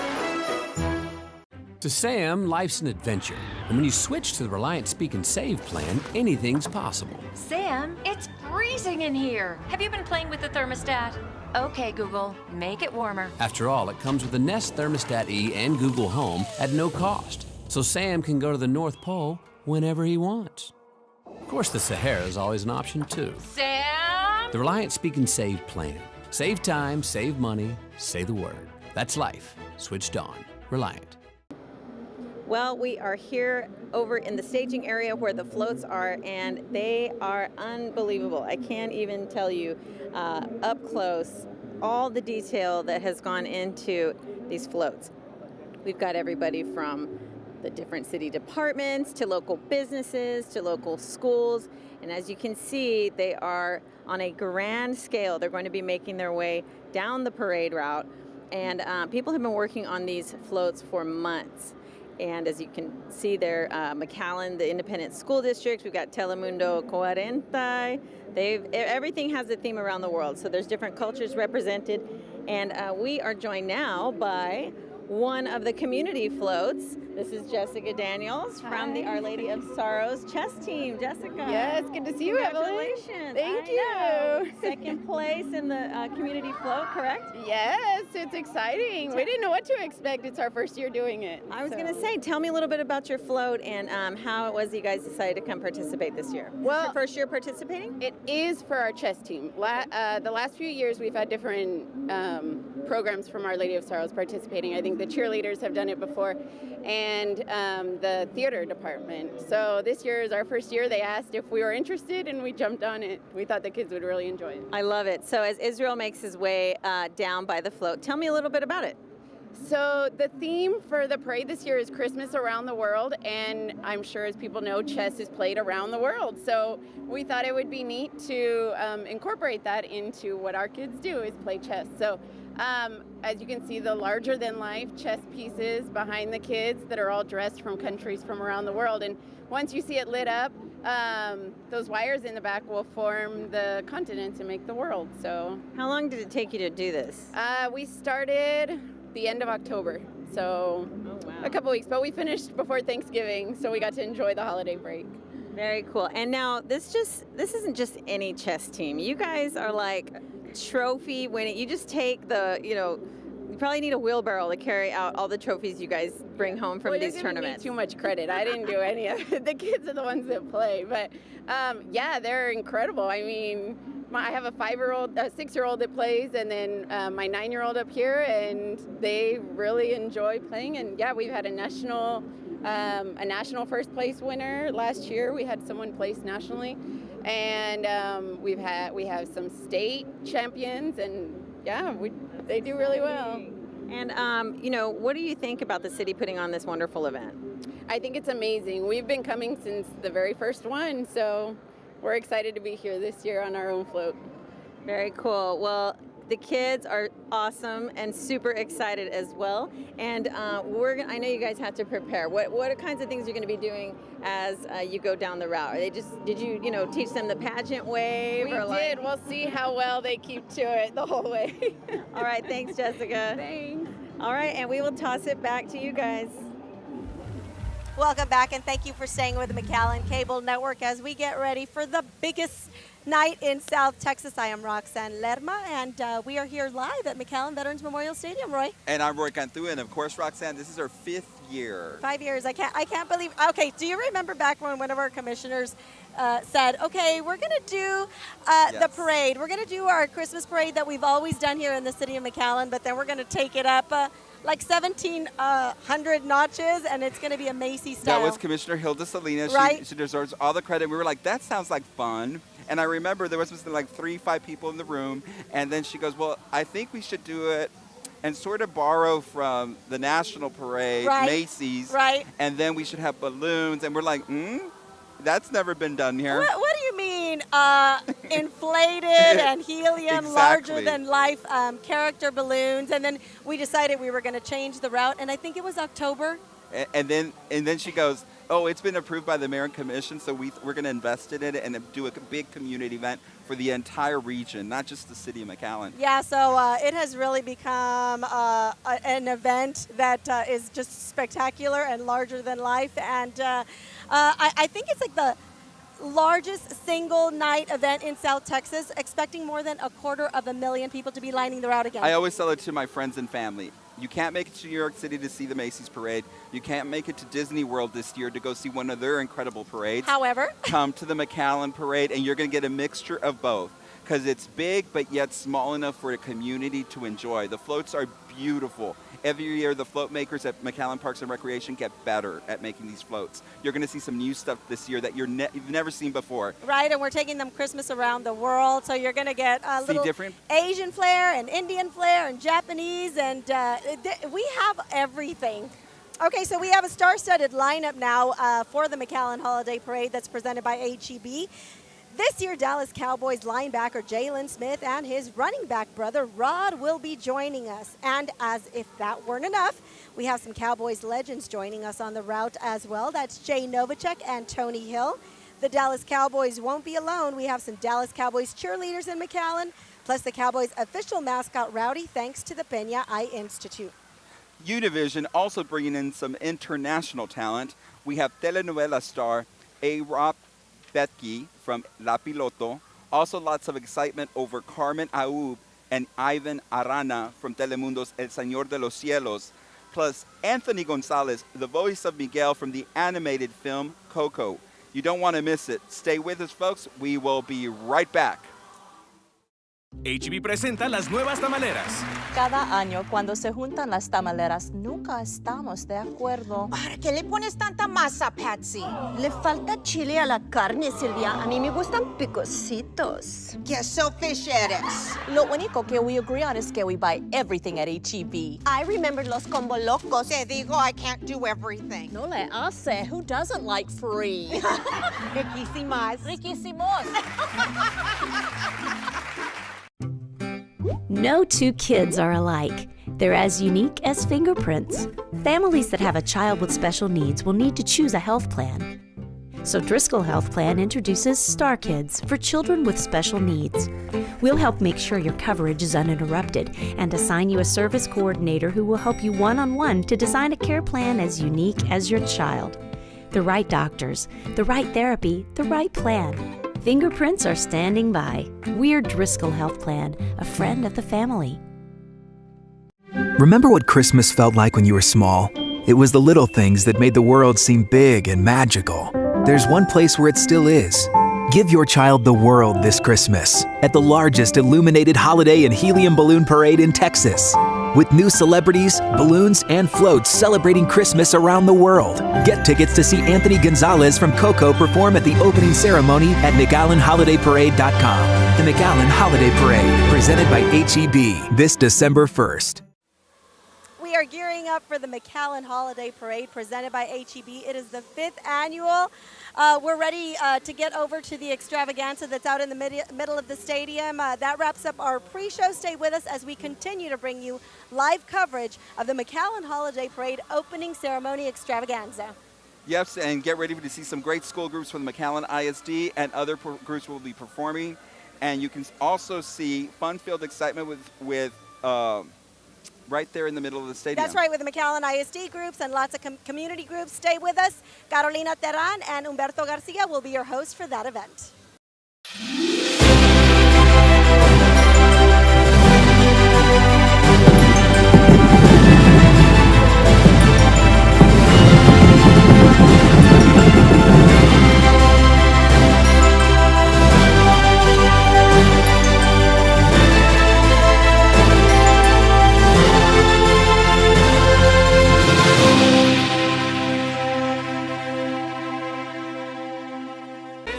S11: To Sam, life's an adventure. And when you switch to the Reliant Speak and Save plan, anything's possible.
S12: Sam, it's freezing in here. Have you been playing with the thermostat? Okay, Google, make it warmer.
S11: After all, it comes with the Nest Thermostat E and Google Home at no cost. So Sam can go to the North Pole whenever he wants. Of course, the Sahara is always an option, too.
S12: Sam?
S11: The Reliant Speak and Save plan. Save time, save money, say the word. That's life. Switched on. Reliant.
S15: Well, we are here over in the staging area where the floats are, and they are unbelievable. I can't even tell you up close all the detail that has gone into these floats. We've got everybody from the different city departments to local businesses to local schools, and as you can see, they are on a grand scale. They're going to be making their way down the parade route, and people have been working on these floats for months. And as you can see there, McAllen, the Independent School District, we've got Telemundo 40. Everything has a theme around the world, so there's different cultures represented. And we are joined now by one of the community floats. This is Jessica Daniels from the Our Lady of Sorrows chess team. Jessica.
S13: Yes, good to see you, Evelyn.
S15: Congratulations.
S13: Thank you.
S15: Second place in the community float, correct?
S13: Yes, it's exciting. We didn't know what to expect. It's our first year doing it.
S15: I was going to say, tell me a little bit about your float and how it was you guys decided to come participate this year.
S13: Well,
S15: your first year participating?
S13: It is for our chess team. The last few years, we've had different programs from Our Lady of Sorrows participating. I think the cheerleaders have done it before, and the theater department. So this year is our first year. They asked if we were interested, and we jumped on it. We thought the kids would really enjoy it.
S15: I love it. So as Israel makes his way down by the float, tell me a little bit about it.
S13: So the theme for the parade this year is Christmas around the world, and I'm sure as people know, chess is played around the world. So we thought it would be neat to incorporate that into what our kids do, is play chess. So as you can see, the larger-than-life chess pieces behind the kids that are all dressed from countries from around the world. And once you see it lit up, those wires in the back will form the continents and make the world. So,
S15: how long did it take you to do this?
S13: We started the end of October, so a couple weeks, but we finished before Thanksgiving, so we got to enjoy the holiday break.
S15: Very cool. And now this isn't just any chess team. You guys are like trophy winning. You just take you probably need a wheelbarrow to carry out all the trophies you guys bring home from these tournaments.
S13: Too much credit. I didn't do any of it. The kids are the ones that play, but yeah, they're incredible. I mean, I have a 6-year-old that plays, and then my 9-year-old up here, and they really enjoy playing. And yeah, we've had a national first place winner last year. We had someone place nationally, and we have some state champions, and yeah, they do really well.
S15: And what do you think about the city putting on this wonderful event?
S13: I think it's amazing. We've been coming since the very first one, so we're excited to be here this year on our own float.
S15: Very cool. Well, the kids are awesome and super excited as well. And I know you guys have to prepare. What kinds of things you're going to be doing as you go down the route? Did you teach them the pageant wave?
S13: We did. We'll see how well they keep to it the whole way.
S15: All right. Thanks, Jessica.
S13: Thanks.
S15: All right. And we will toss it back to you guys. Welcome back, and thank you for staying with the McAllen Cable Network as we get ready for the biggest night in South Texas. I am Roxanne Lerma, and we are here live at McAllen Veterans Memorial Stadium, Roy.
S2: And I'm Roy Cantu, and of course, Roxanne, this is our 5th year.
S1: 5 years. I can't believe. Okay, do you remember back when one of our commissioners said, okay, we're going to do the parade. We're going to do our Christmas parade that we've always done here in the city of McAllen, but then we're going to take it up like 1,700 notches, and it's going to be a Macy's style.
S2: That was Commissioner Hilda Salinas.
S1: Right.
S2: She deserves all the credit. We were like, that sounds like fun. And I remember there was like 3-5 people in the room, and then she goes, well, I think we should do it and sort of borrow from the National Parade, Macy's, and then we should have balloons. And we're like, that's never been done here.
S1: What do you mean? Inflated and helium, larger than life character balloons, and then we decided we were going to change the route, and I think it was October.
S2: And then she goes, oh, it's been approved by the Mayor and Commission, so we're going to invest in it and do a big community event for the entire region, not just the city of McAllen.
S1: Yeah, so it has really become an event that is just spectacular and larger than life, and I think it's like the largest single night event in South Texas, expecting more than 250,000 people to be lining the route again.
S2: I always tell it to my friends and family. You can't make it to New York City to see the Macy's parade. You can't make it to Disney World this year to go see one of their incredible parades.
S1: However,
S2: come to the McAllen parade, and you're going to get a mixture of both because it's big but yet small enough for a community to enjoy. The floats are beautiful. Every year, the float makers at McAllen Parks and Recreation get better at making these floats. You're going to see some new stuff this year that you've never seen before.
S1: Right, and we're taking them Christmas around the world, so you're going to get a little
S2: different
S1: Asian flair and Indian flair and Japanese, and we have everything. Okay, so we have a star-studded lineup now for the McAllen Holiday Parade that's presented by HEB. This year, Dallas Cowboys linebacker Jalen Smith and his running back brother Rod will be joining us. And as if that weren't enough, we have some Cowboys legends joining us on the route as well. That's Jay Novacek and Tony Hill. The Dallas Cowboys won't be alone. We have some Dallas Cowboys cheerleaders in McAllen, plus the Cowboys' official mascot Rowdy, thanks to the Peña Eye Institute.
S2: Univision also bringing in some international talent. We have telenovela star A-Rob Betke from La Piloto. Also lots of excitement over Carmen Aub and Ivan Arana from Telemundo's El Señor de los Cielos. Plus Anthony Gonzalez, the voice of Miguel from the animated film Coco. You don't want to miss it. Stay with us, folks. We will be right back.
S3: HEB presenta las nuevas tamaleras.
S4: Cada año, cuando se juntan las tamaleras, nunca estamos de acuerdo.
S5: ¿Para qué le pones tanta masa, Patsy?
S6: Le falta chile a la carne, Silvia. A mí me gustan picositos.
S5: Qué selfish eres.
S4: Lo único que we agree on is que we buy everything at HEB.
S6: I remember los combo locos.
S5: Te digo, I can't do everything.
S14: No le hace. Who doesn't like free?
S5: Riquísimas.
S14: Riquísimos.
S16: No two kids are alike. They're as unique as fingerprints. Families that have a child with special needs will need to choose a health plan. So Driscoll Health Plan introduces Star Kids for children with special needs. We'll help make sure your coverage is uninterrupted and assign you a service coordinator who will help you one-on-one to design a care plan as unique as your child. The right doctors, the right therapy, the right plan. Fingerprints are standing by. We're Driscoll Health Plan, a friend of the family.
S17: Remember what Christmas felt like when you were small? It was the little things that made the world seem big and magical. There's one place where it still is. Give your child the world this Christmas at the largest illuminated holiday and helium balloon parade in Texas. With new celebrities, balloons, and floats celebrating Christmas around the world. Get tickets to see Anthony Gonzalez from Coco perform at the opening ceremony at McAllenHolidayParade.com. The McAllen Holiday Parade, presented by HEB, this December 1st.
S1: We are gearing up for the McAllen Holiday Parade presented by HEB. It is the 5th annual. We're ready to get over to the extravaganza that's out in the middle of the stadium. That wraps up our pre-show. Stay with us as we continue to bring you live coverage of the McAllen Holiday Parade opening ceremony extravaganza.
S2: Yes, and get ready to see some great school groups from the McAllen ISD, and other groups will be performing. And you can also see fun-filled excitement with right there in the middle of the stadium.
S1: That's right, with the McAllen ISD groups and lots of community groups. Stay with us. Carolina Terran and Humberto Garcia will be your hosts for that event.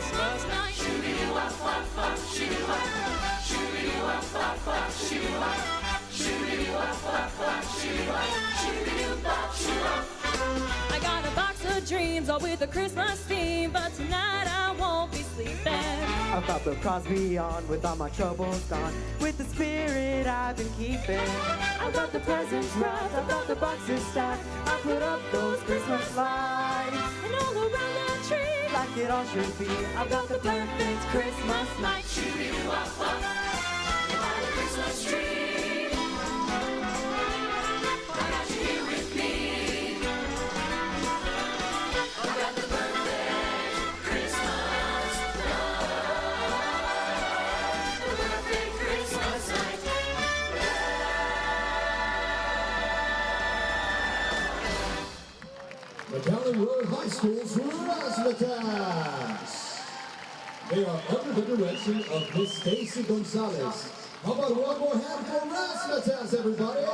S18: Christmas night. Shoo-dee-doo-wop-wop-wop, shoo-dee-wop. Shoo-dee-doo-wop-wop-wop, shoo-dee-wop. Shoo-dee-doo-wop-wop-wop, shoo-dee-wop. Shoo-dee-doo-wop, shoo-doo-wop. I got a box of dreams all with a Christmas theme, but tonight I won't be sleeping.
S19: I've got the Crosby on with all my troubles gone, with the spirit I've been keeping. I've got the presents wrapped, I've got the boxes stacked, I put up those Christmas lights, and all around the tree, like it all should be, I've got the perfect Christmas night. Shoo-dee-doo-wop-wop, by the Christmas tree, I got you here with me. I've got the perfect Christmas night, the perfect Christmas night.
S20: McAllen Road High School's Razzmatazz. They are under the direction of Miss Stacy Gonzalez. How about one more hand for Razzmatazz, everybody?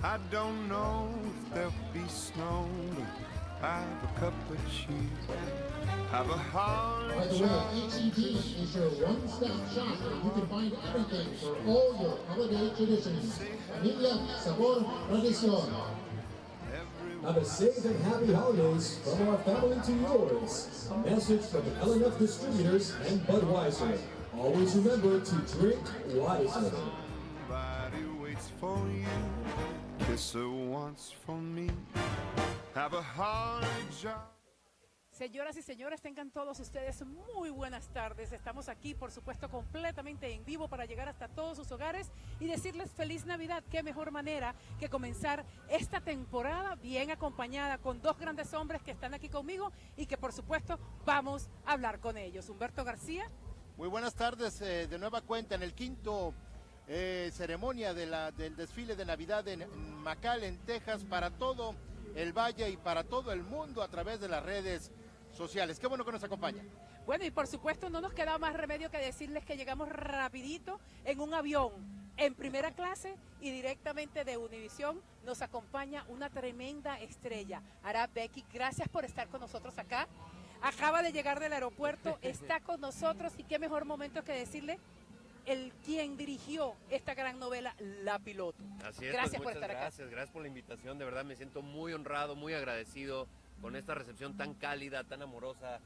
S24: I don't know if there'll be snow, but I have a cup of cheese. Have a holly
S20: By the way, HEB is your one-stop shop where you can find everything for all your holiday traditions. Familia, sabor, tradición. Have a safe and happy holidays from our family to yours. A message from the LNF distributors and Budweiser. Always remember to drink wisely.
S24: Somebody waits for you. Kiss her once for me. Have a holly job.
S25: Señoras y señores, tengan todos ustedes muy buenas tardes. Estamos aquí, por supuesto, completamente en vivo para llegar hasta todos sus hogares y decirles feliz Navidad. Qué mejor manera que comenzar esta temporada bien acompañada con dos grandes hombres que están aquí conmigo y que, por supuesto, vamos a hablar con ellos. Humberto García.
S26: Muy buenas tardes, de nueva cuenta en el quinto ceremonia del desfile de Navidad en McAllen, Texas, para todo el valle y para todo el mundo a través de las redes sociales. Qué bueno que nos acompaña.
S25: Bueno, y por supuesto no nos queda más remedio que decirles que llegamos rapidito en un avión en primera clase y directamente de Univisión nos acompaña una tremenda estrella. Ara Becky, gracias por estar con nosotros acá. Acaba de llegar del aeropuerto, está con nosotros y qué mejor momento que decirle quien dirigió esta gran novela, La Piloto.
S27: Así es,
S25: gracias
S27: pues
S25: por estar acá.
S27: Gracias por la invitación, de verdad me siento muy honrado, muy agradecido con esta recepción tan cálida, tan amorosa,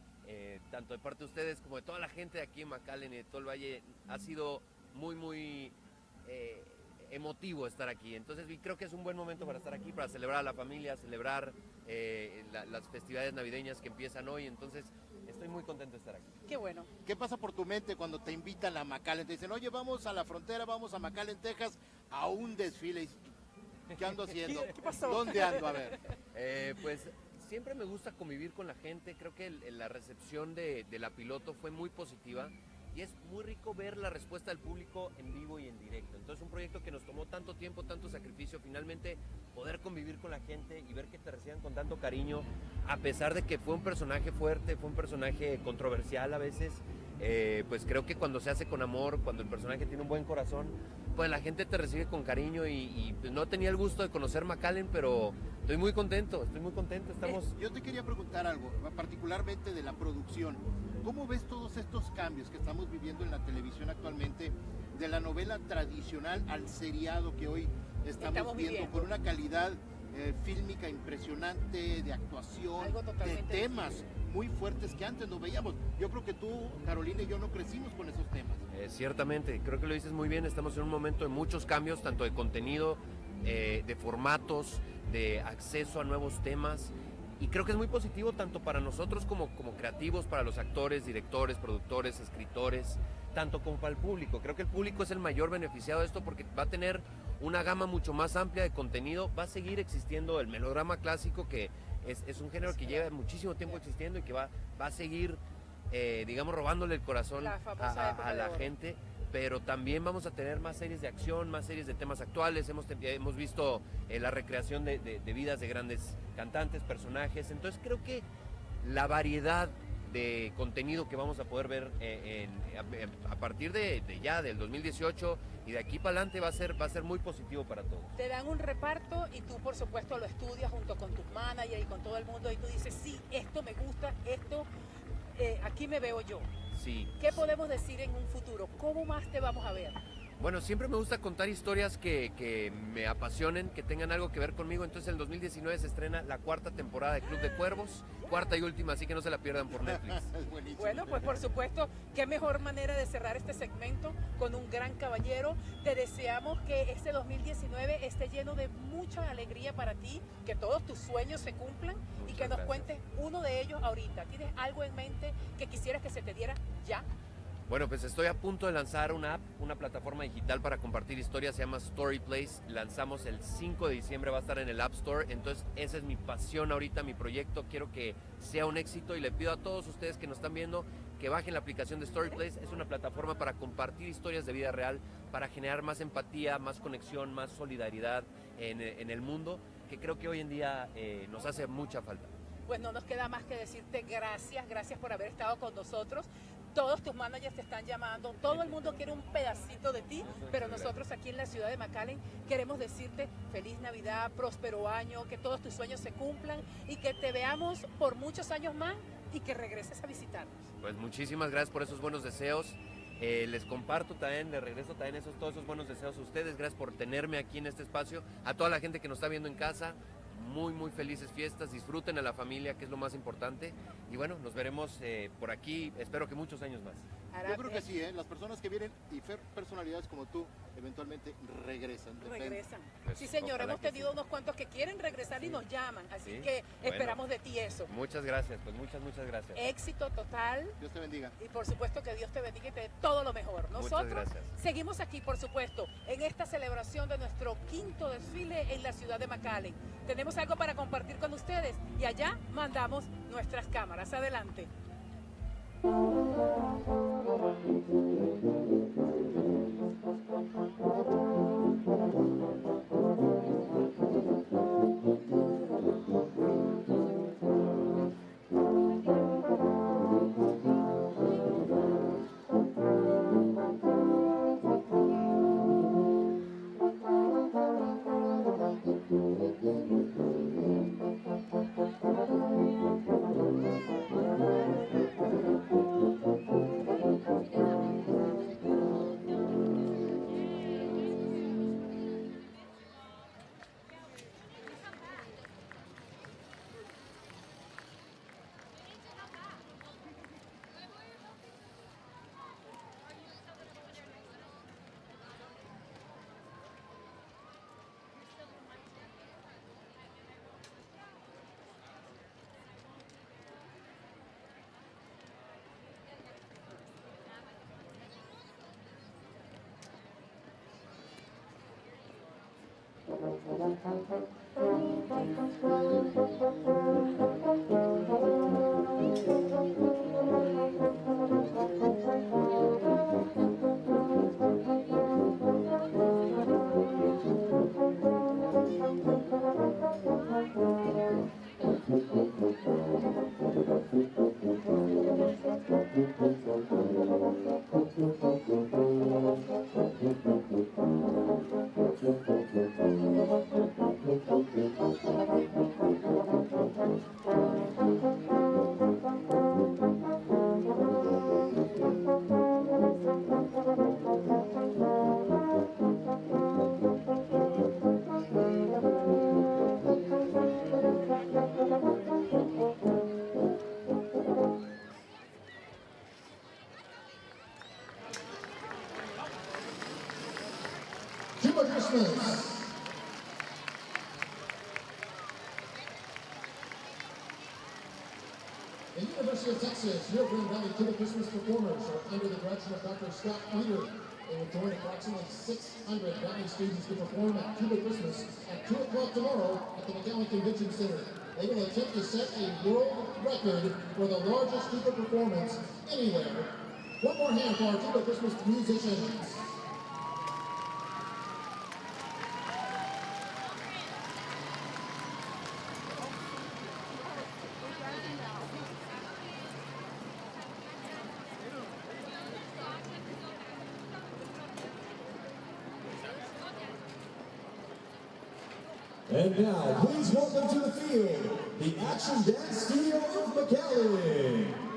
S27: tanto de parte de ustedes como de toda la gente de aquí en McAllen y de todo el Valle. Ha sido muy emotivo estar aquí, entonces creo que es un buen momento para estar aquí, para celebrar a la familia, celebrar las festividades navideñas que empiezan hoy, entonces estoy muy contento de estar aquí.
S25: Qué bueno.
S26: ¿Qué pasa por tu mente cuando te invitan a McAllen? Te dicen, oye, vamos a la frontera, vamos a McAllen, Texas, a un desfile. ¿Qué ando haciendo?
S25: ¿Qué pasó?
S26: ¿Dónde ando? A ver.
S27: Pues siempre me gusta convivir con la gente, creo que la recepción de La Piloto fue muy positiva y es muy rico ver la respuesta del público en vivo y en directo. Entonces un proyecto que nos tomó tanto tiempo, tanto sacrificio, finalmente poder convivir con la gente y ver que te reciban con tanto cariño, a pesar de que fue un personaje fuerte, fue un personaje controversial a veces, pues creo que cuando se hace con amor, cuando el personaje tiene un buen corazón, pues la gente te recibe con cariño y pues no tenía el gusto de conocer McAllen, pero estoy muy contento, estamos...
S26: Yo te quería preguntar algo, particularmente de la producción. ¿Cómo ves todos estos cambios que estamos viviendo en la televisión actualmente, de la novela tradicional al seriado que hoy estamos viendo, con una calidad fílmica impresionante, de actuación, de temas muy fuertes que antes no veíamos? Yo creo que tú, Carolina y yo no crecimos con esos temas.
S27: Ciertamente, creo que lo dices muy bien, estamos en un momento de muchos cambios, tanto de contenido, de formatos, de acceso a nuevos temas. Y creo que es muy positivo tanto para nosotros como creativos, para los actores, directores, productores, escritores, tanto como para el público. Creo que el público es el mayor beneficiado de esto porque va a tener una gama mucho más amplia de contenido. Va a seguir existiendo el melodrama clásico, que es un género que lleva muchísimo tiempo existiendo y que va a seguir, digamos, robándole el corazón a la gente. Pero también vamos a tener más series de acción, más series de temas actuales. Hemos visto la recreación de vidas de grandes cantantes, personajes. Entonces creo que la variedad de contenido que vamos a poder ver a partir del 2018 y de aquí para adelante va a ser muy positivo para todos.
S25: Te dan un reparto y tú por supuesto lo estudias junto con tus managers y con todo el mundo y tú dices, sí, esto me gusta, esto, aquí me veo yo.
S27: Sí.
S25: ¿Qué podemos decir en un futuro? ¿Cómo más te vamos a ver?
S27: Bueno, siempre me gusta contar historias que me apasionen, que tengan algo que ver conmigo. Entonces, en el 2019 se estrena la 4ª temporada de Club de Cuervos, 4ª y última, así que no se la pierdan por Netflix.
S25: Bueno, pues por supuesto, qué mejor manera de cerrar este segmento con un gran caballero. Te deseamos que este 2019 esté lleno de mucha alegría para ti, que todos tus sueños se cumplan y que nos cuentes uno de ellos ahorita. ¿Tienes algo en mente que quisieras que se te diera ya?
S27: Bueno, pues estoy a punto de lanzar una app, una plataforma digital para compartir historias, se llama Story Place. Lanzamos el 5 de diciembre, va a estar en el App Store. Entonces, esa es mi pasión ahorita, mi proyecto. Quiero que sea un éxito y le pido a todos ustedes que nos están viendo que bajen la aplicación de Story Place. Es una plataforma para compartir historias de vida real, para generar más empatía, más conexión, más solidaridad en el mundo, que creo que hoy en día nos hace mucha falta.
S25: Pues no nos queda más que decirte gracias por haber estado con nosotros. Todos tus managers te están llamando, todo el mundo quiere un pedacito de ti, pero nosotros aquí en la ciudad de McAllen queremos decirte feliz Navidad, próspero año, que todos tus sueños se cumplan y que te veamos por muchos años más y que regreses a visitarnos.
S27: Pues muchísimas gracias por esos buenos deseos. Les comparto también, les regreso también todos esos buenos deseos a ustedes. Gracias por tenerme aquí en este espacio. A toda la gente que nos está viendo en casa, muy felices fiestas, disfruten a la familia, que es lo más importante. Y bueno, nos veremos por aquí, espero que muchos años más.
S26: Yo creo que sí, las personas que vienen y personalidades como tú eventualmente regresan.
S25: Regresan.
S27: Pues,
S25: sí, señor,
S27: ojalá
S25: hemos
S27: que
S25: tenido unos cuantos que quieren regresar y nos llaman, así
S27: ¿Sí?
S25: que
S27: Bueno,
S25: esperamos de ti eso.
S27: Muchas gracias, pues muchas gracias.
S25: Éxito total.
S26: Dios te bendiga.
S25: Y por supuesto que Dios te bendiga y te dé todo lo mejor. Nosotros
S27: gracias.
S25: seguimos aquí, por supuesto, en esta celebración de nuestro 5º desfile en la ciudad de McAllen. Tenemos algo para compartir con ustedes y allá mandamos nuestras cámaras. Adelante.
S20: Cuba Christmas. The University of Texas Rio Grande Valley Cuba Christmas performers are under the direction of Dr. Scott Peter. They will join approximately 600 Valley students to perform at Cuba Christmas at 2 o'clock tomorrow at the McAllen Convention Center. They will attempt to set a world record for the largest Cuba performance anywhere. One more hand for our Cuba Christmas musicians. And now, please welcome to the field, the Action Dance Studio of McAllen.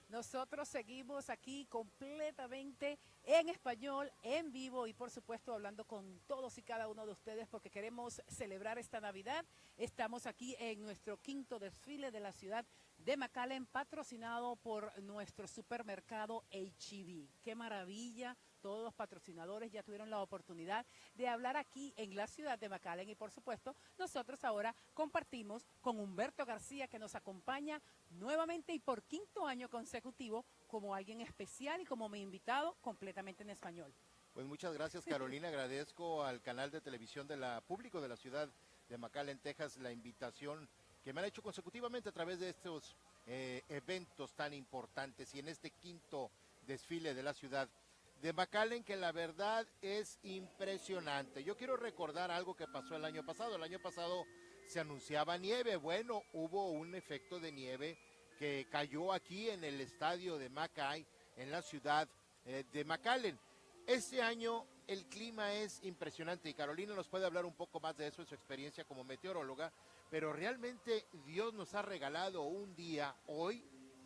S25: Nosotros seguimos aquí completamente en español, en vivo y por supuesto hablando con todos y cada uno de ustedes porque queremos celebrar esta Navidad. Estamos aquí en nuestro quinto desfile de la ciudad de McAllen, patrocinado por nuestro supermercado H-E-B. ¡Qué maravilla! Todos los patrocinadores ya tuvieron la oportunidad de hablar aquí en la ciudad de McAllen y por supuesto nosotros ahora compartimos con Humberto García que nos acompaña nuevamente y por quinto año consecutivo como alguien especial y como mi invitado completamente en español.
S26: Pues muchas gracias, Carolina. Agradezco al canal de televisión de la público de la ciudad de McAllen, Texas, la invitación que me han hecho consecutivamente a través de estos eventos tan importantes y en este quinto desfile de la ciudad de McAllen, que la verdad es impresionante. Yo quiero recordar algo que pasó el año pasado. El año pasado se anunciaba nieve. Bueno, hubo un efecto de nieve que cayó aquí en el estadio de McAllen, en la ciudad de McAllen. Este año el clima es impresionante y Carolina nos puede hablar un poco más de eso en su experiencia como meteoróloga, pero realmente Dios nos ha regalado un día hoy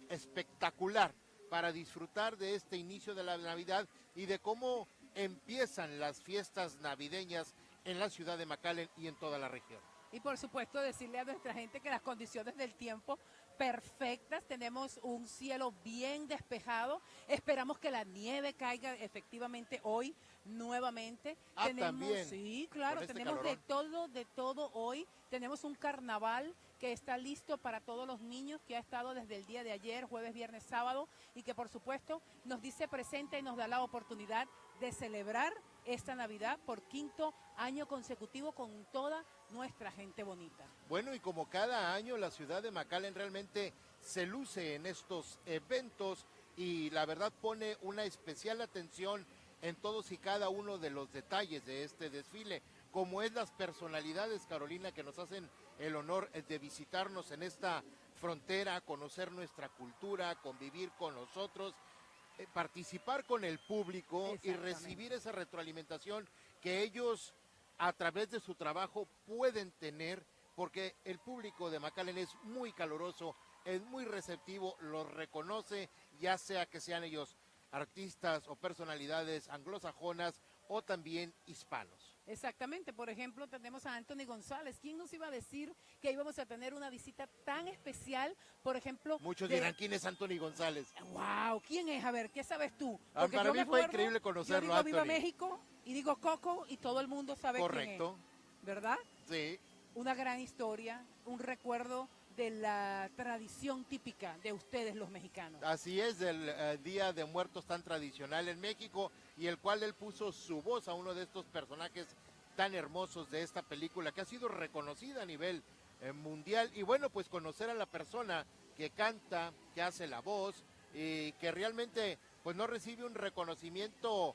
S26: espectacular para disfrutar de este inicio de la Navidad y de cómo empiezan las fiestas navideñas en la ciudad de McAllen y en toda la región.
S25: Y por supuesto decirle a nuestra gente que las condiciones del tiempo perfectas, tenemos un cielo bien despejado, esperamos que la nieve caiga efectivamente hoy nuevamente.
S26: También.
S25: Sí, claro, tenemos de todo hoy, tenemos un carnaval que está listo para todos los niños, que ha estado desde el día de ayer, jueves, viernes, sábado, y que por supuesto nos dice presente y nos da la oportunidad de celebrar esta Navidad por quinto año consecutivo con toda nuestra gente bonita.
S26: Bueno, y como cada año la ciudad de McAllen realmente se luce en estos eventos y la verdad pone una especial atención en todos y cada uno de los detalles de este desfile, como es las personalidades, Carolina, que nos hacen el honor de visitarnos en esta frontera, conocer nuestra cultura, convivir con nosotros, participar con el público y recibir esa retroalimentación que ellos a través de su trabajo pueden tener, porque el público de McAllen es muy caluroso, es muy receptivo, los reconoce, ya sea que sean ellos artistas o personalidades anglosajonas o también hispanos.
S25: Exactamente, por ejemplo, tenemos a Anthony González. ¿Quién nos iba a decir que íbamos a tener una visita tan especial? Por ejemplo...
S26: Muchos dirán, ¿quién es Anthony González?
S25: ¡Wow! ¿Quién es? A ver, ¿qué sabes tú?
S26: Porque para mí fue increíble conocerlo,
S25: yo digo Viva México y digo Coco y todo el mundo sabe quién es. ¿Verdad?
S26: Sí.
S25: Una gran historia, un recuerdo de la tradición típica de ustedes los mexicanos.
S26: Así es, del Día de Muertos tan tradicional en México y el cual él puso su voz a uno de estos personajes tan hermosos de esta película que ha sido reconocida a nivel mundial y bueno, pues conocer a la persona que canta, que hace la voz y que realmente pues no recibe un reconocimiento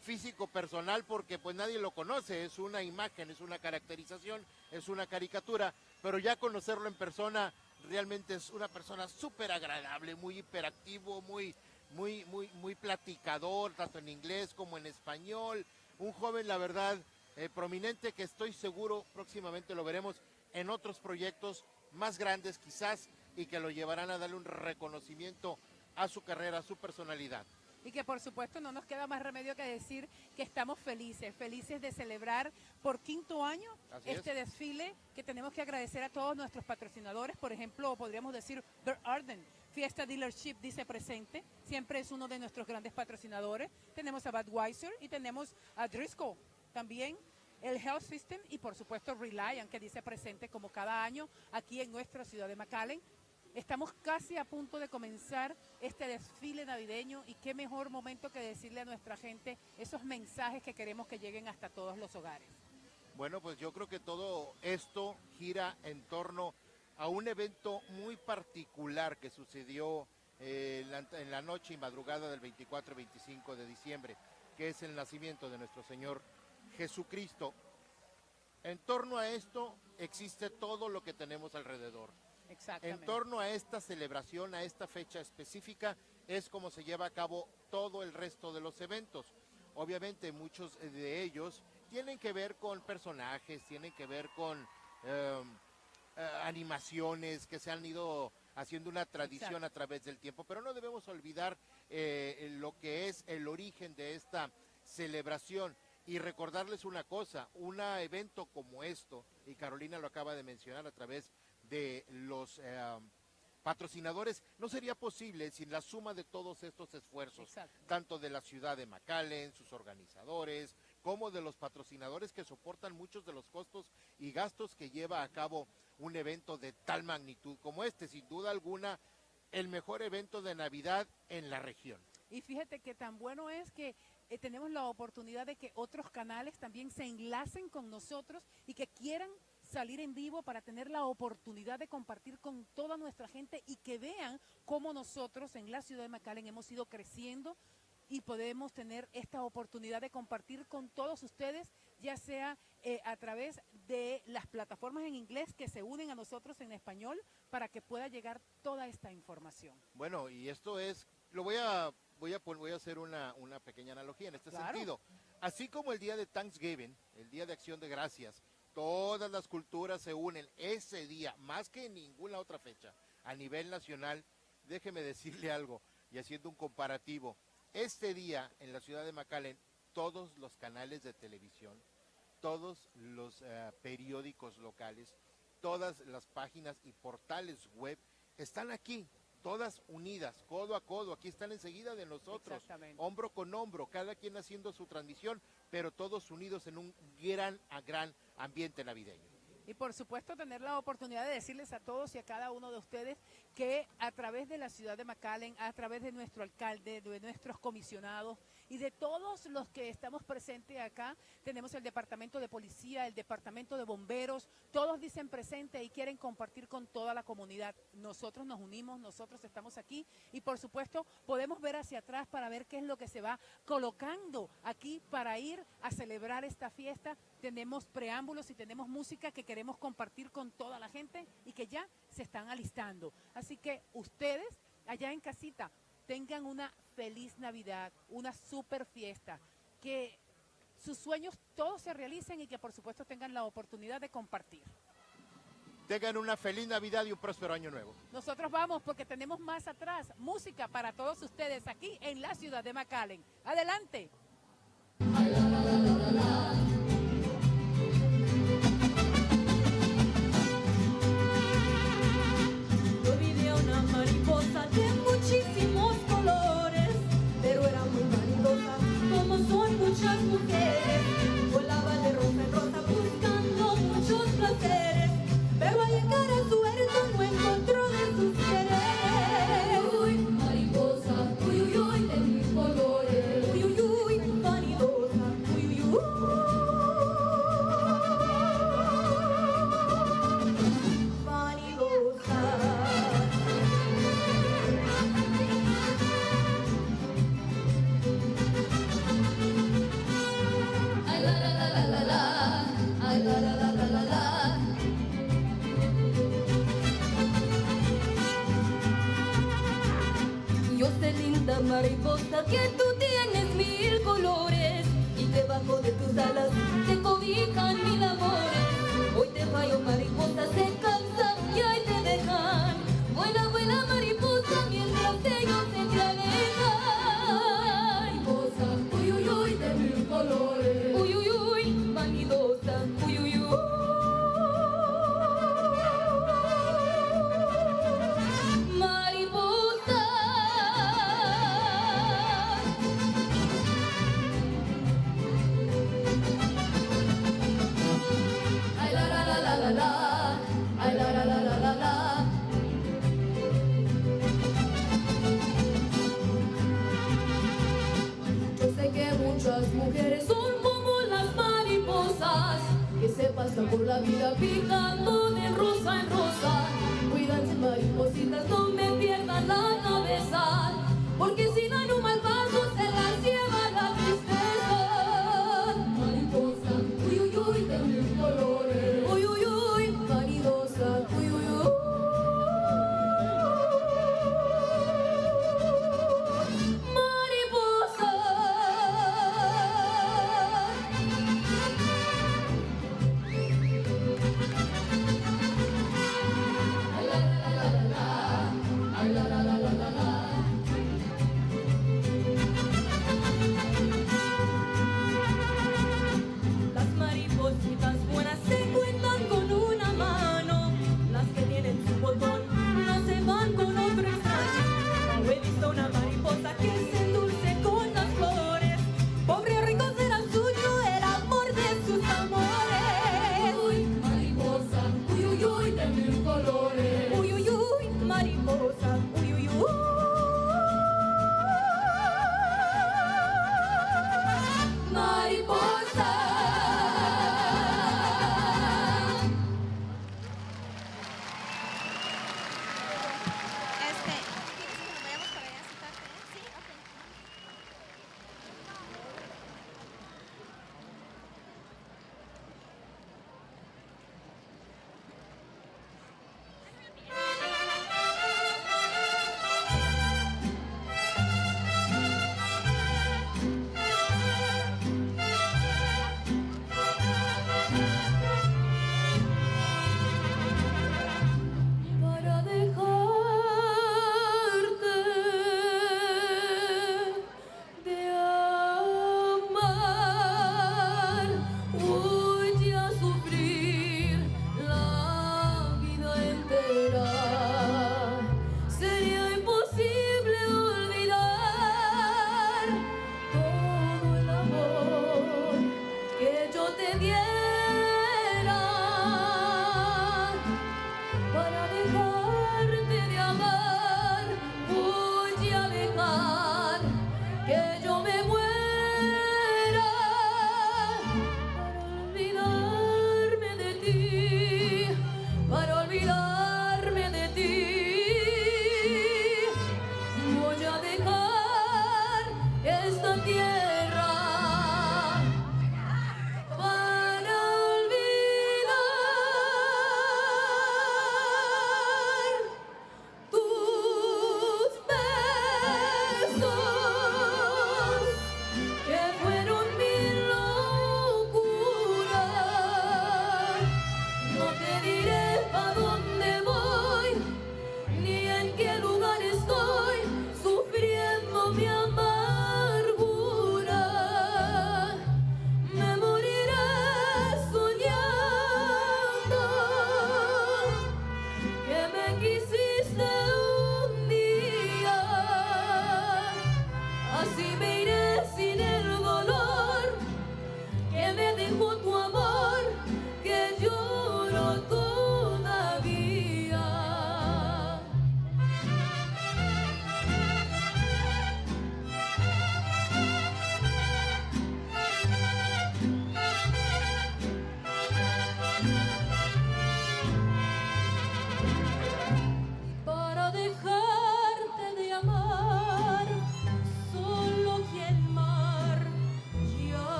S26: físico personal porque pues nadie lo conoce, es una imagen, es una caracterización, es una caricatura, pero ya conocerlo en persona realmente es una persona súper agradable, muy hiperactivo, muy platicador, tanto en inglés como en español, un joven la verdad prominente que estoy seguro próximamente lo veremos en otros proyectos más grandes quizás y que lo llevarán a darle un reconocimiento a su carrera, a su personalidad.
S25: Y que por supuesto no nos queda más remedio que decir que estamos felices de celebrar por quinto año este desfile, que tenemos que agradecer a todos nuestros patrocinadores, por ejemplo, podríamos decir Bear Arden, Fiesta Dealership dice presente, siempre es uno de nuestros grandes patrocinadores, tenemos a Budweiser y tenemos a Driscoll también, el Health System y por supuesto Reliant, que dice presente como cada año aquí en nuestra ciudad de McAllen. Estamos casi a punto de comenzar este desfile navideño y qué mejor momento que decirle a nuestra gente esos mensajes que queremos que lleguen hasta todos los hogares.
S26: Bueno, pues yo creo que todo esto gira en torno a un evento muy particular que sucedió en la noche y madrugada del 24 y 25 de diciembre. que es el nacimiento de nuestro Señor Jesucristo. En torno a esto existe todo lo que tenemos alrededor.
S25: Exactamente.
S26: En torno a esta celebración, a esta fecha específica, es como se lleva a cabo todo el resto de los eventos. Obviamente muchos de ellos tienen que ver con personajes, tienen que ver con animaciones que se han ido haciendo una tradición a través del tiempo, pero no debemos olvidar lo que es el origen de esta celebración y recordarles una cosa, un evento como esto, y Carolina lo acaba de mencionar a través de los patrocinadores, no sería posible sin la suma de todos estos esfuerzos, tanto de la ciudad de McAllen, sus organizadores, como de los patrocinadores que soportan muchos de los costos y gastos que lleva a cabo un evento de tal magnitud como este. Sin duda alguna, el mejor evento de Navidad en la región.
S25: Y fíjate que tan bueno es que tenemos la oportunidad de que otros canales también se enlacen con nosotros y que quieran salir en vivo para tener la oportunidad de compartir con toda nuestra gente y que vean cómo nosotros en la ciudad de McAllen hemos ido creciendo y podemos tener esta oportunidad de compartir con todos ustedes, ya sea a través de las plataformas en inglés que se unen a nosotros en español para que pueda llegar toda esta información.
S26: Bueno, y esto es, voy a hacer una pequeña analogía en este sentido. Así como el día de Thanksgiving, el día de Acción de Gracias, todas las culturas se unen ese día, más que en ninguna otra fecha, a nivel nacional. Déjeme decirle algo, y haciendo un comparativo, este día en la ciudad de McAllen, todos los canales de televisión, todos los periódicos locales, todas las páginas y portales web están aquí, todas unidas, codo a codo, aquí están enseguida de nosotros, hombro con hombro, cada quien haciendo su transmisión, pero todos unidos en un gran ambiente navideño.
S25: Y por supuesto tener la oportunidad de decirles a todos y a cada uno de ustedes que a través de la ciudad de McAllen, a través de nuestro alcalde, de nuestros comisionados y de todos los que estamos presentes acá, tenemos el departamento de policía, el departamento de bomberos, todos dicen presente y quieren compartir con toda la comunidad. Nosotros nos unimos, nosotros estamos aquí y por supuesto podemos ver hacia atrás para ver qué es lo que se va colocando aquí para ir a celebrar esta fiesta. Tenemos preámbulos y tenemos música que queremos compartir con toda la gente y que ya se están alistando. Así que ustedes allá en casita tengan una feliz Navidad, una super fiesta, que sus sueños todos se realicen y que por supuesto tengan la oportunidad de compartir.
S26: Tengan una feliz Navidad y un próspero año nuevo.
S25: Nosotros vamos porque tenemos más atrás música para todos ustedes aquí en la ciudad de McAllen. Adelante.
S18: Yo vi a una mariposa de muchísimos colores, pero era muy vanidosa, como son muchas mujeres. Volaba de rosa en rosa buscando muchos placeres, pero al llegar a su huerto no encontró de sus quereres. Uy, mariposa, uy, uy, uy, de mis colores. Uy, uy, uy, vanidosa, uy, uy, uy. Yo sé, linda mariposa, que tú tienes 1000 colores y debajo de tus alas te cobijan 1000 amores. Hoy te fallo, mariposa, se cansan y ahí te dejan. Vuela, vuela, mariposa, mientras ellos se te alejan. Mariposa, uy, uy, uy, de 1000 colores. Uy, uy, uy, vanidosa, uy, uy, uy. Yo sé que muchas mujeres son como las mariposas, que se pasan por la vida picando de rosa en rosa. Cuídense, maripositas, no me pierdan la cabeza, porque si dan un mal paso se las lleva la tristeza.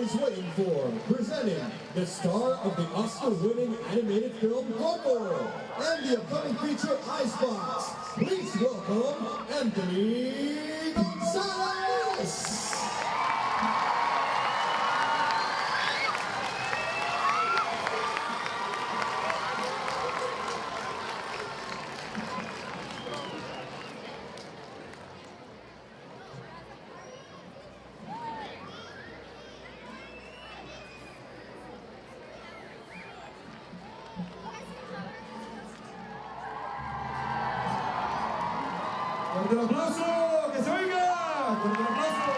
S20: everybody's waiting for, presenting the star of the Oscar-winning animated film Coco and the upcoming feature Icebox. Please welcome Anthony Gonzalez!
S18: ¡Fuerte el aplauso! ¡Que se oiga! ¡Fuerte el aplauso!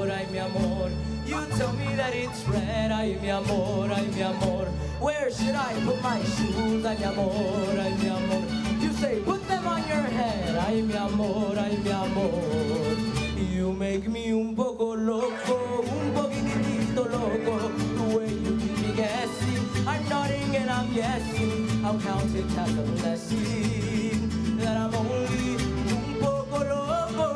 S19: Ay, mi amor, you tell me that it's red. Ay, mi amor, where should I put my shoes? Ay, mi amor, you say put them on your head. Ay, mi amor, you make me un poco loco, un poquitito loco. The way you keep me guessing, I'm nodding and I'm guessing. I'll count it as a blessing that I'm only un poco loco.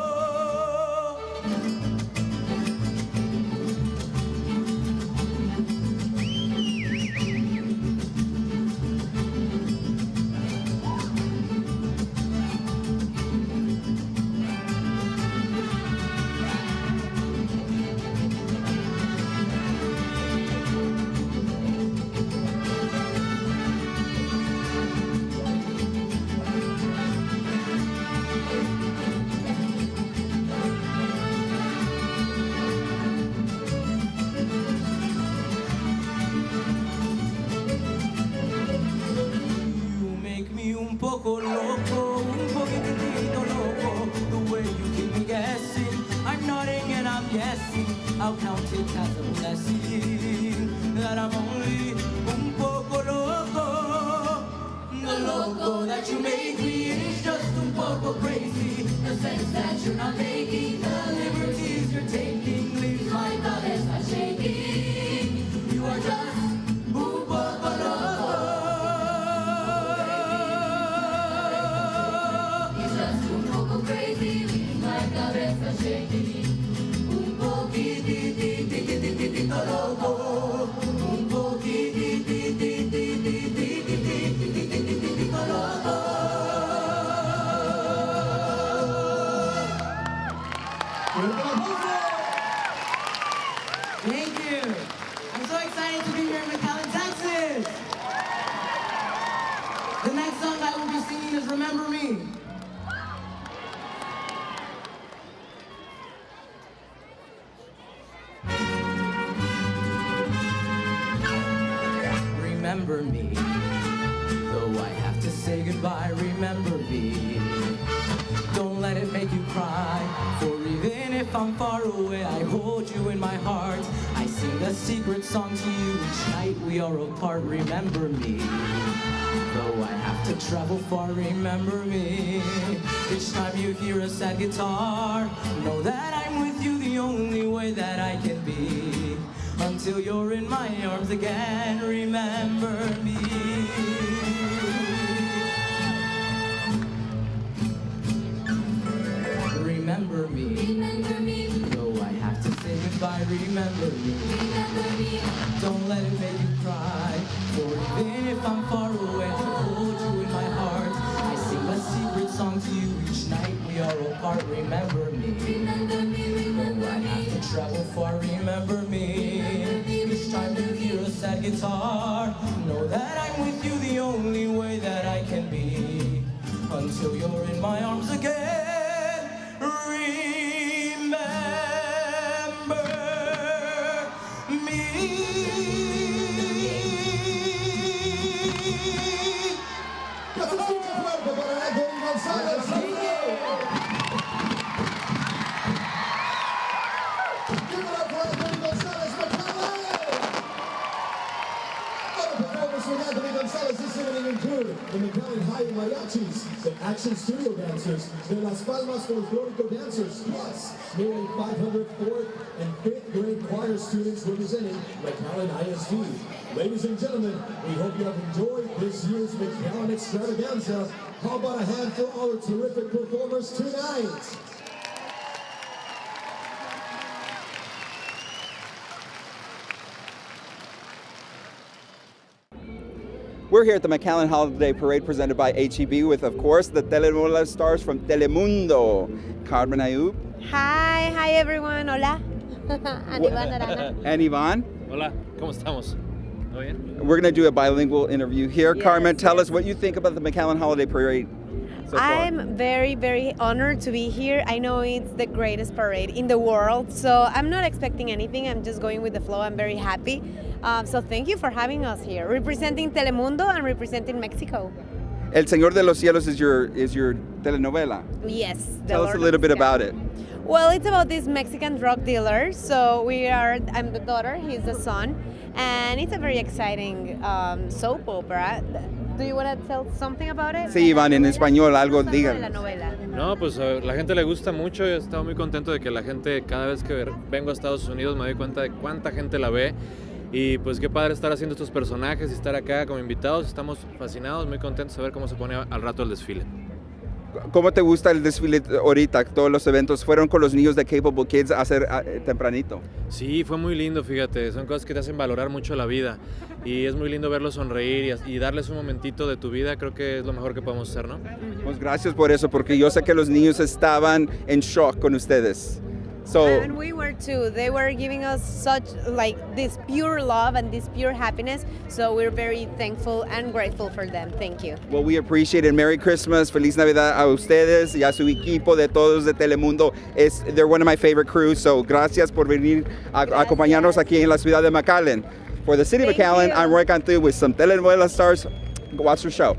S19: I'll count it as a blessing that I'm only un poco loco. The loco that you made me is just un poco crazy. The sense that you're not making, the liberties you're taking, leaves my cabeza shaking. You are just un poco loco. He's just un poco crazy, leaves my cabeza shaking. Loco, un poquitito loco. Thank you. I'm so excited to be here in McAllen, Texas. The next song I will be singing is Remember Me. Remember me, though I have to say goodbye, remember me. Don't let it make you cry, for even if I'm far away, I hold you in my heart. I sing a secret song to you each night we are apart, remember me. Though I have to travel far, remember me. Each time you hear a sad guitar, know that I'm with you the only way that I can be. Until you're in my arms again, remember me. Remember me. Remember me. Though I have to say goodbye, remember me. Remember me. Don't let it make you cry, for even if I'm far away, I hold you in my heart. I sing a secret song to you each night we are apart, remember me. Remember me, remember though I have to travel far, remember me. Each time you hear a sad guitar, know that I'm with you the only way that I can be.
S18: till you're in my arms again. Remember me.
S20: Pues escucha fuerte para Anthony González. Give it up for Anthony González, McAllen. Other performers with Anthony González this evening include the McAllen High Mariachis, the Action Studio Dancers, the Las Palmas Folklorico Dancers, plus nearly 500 4th and 5th grade choir students representing McAllen ISD. Ladies and gentlemen, we hope you have enjoyed this year's McAllen Extravaganza. How about a hand for our terrific performers tonight?
S2: We're here at the McAllen Holiday Parade presented by HEB with, of course, the telenovela stars from Telemundo. Carmen Ayub.
S7: Hi everyone, hola. And Iván Arana.
S2: And Ivan.
S8: Hola, ¿cómo estamos? ¿Todo bien?
S2: We're going to do a bilingual interview here.
S7: Yes,
S2: Carmen, tell us what you think about the McAllen Holiday Parade so far.
S7: I'm very, very honored to be here. I know it's the greatest parade in the world, so I'm not expecting anything. I'm just going with the flow. I'm very happy. So thank you for having us here, representing Telemundo and representing Mexico.
S2: El Señor de los Cielos is your telenovela.
S7: Yes.
S2: Tell us a little bit about it.
S7: Well, it's about this Mexican drug dealer. So I'm the daughter, he's the son, and it's a very exciting soap opera. Do you want to tell something about it?
S2: Sí, Iván, en español, algo digan.
S8: No, pues a la gente le gusta mucho. He estado muy contento de que la gente, cada vez que vengo a Estados Unidos, me doy cuenta de cuánta gente la ve. Y pues qué padre estar haciendo estos personajes y estar acá como invitados. Estamos fascinados, muy contentos de ver cómo se pone al rato el desfile.
S2: ¿Cómo te gusta el desfile ahorita? Todos los eventos fueron con los niños de Capable Kids a hacer tempranito.
S8: Sí, fue muy lindo, fíjate. Son cosas que te hacen valorar mucho la vida. Y es muy lindo verlos sonreír y darles un momentito de tu vida. Creo que es lo mejor que podemos hacer, ¿no?
S2: Pues gracias por eso, porque yo sé que los niños estaban en shock con ustedes. So,
S7: and we were too. They were giving us such this pure love and this pure happiness. So we're very thankful and grateful for them. Thank you.
S2: Well, we appreciate it. Merry Christmas. Feliz Navidad a ustedes y a su equipo de todos de Telemundo. They're one of my favorite crews. So gracias por venir a acompañarnos aquí en la ciudad de McAllen. For the city of McAllen, I'm Roy Cantu with some telenovela stars. Go watch the show.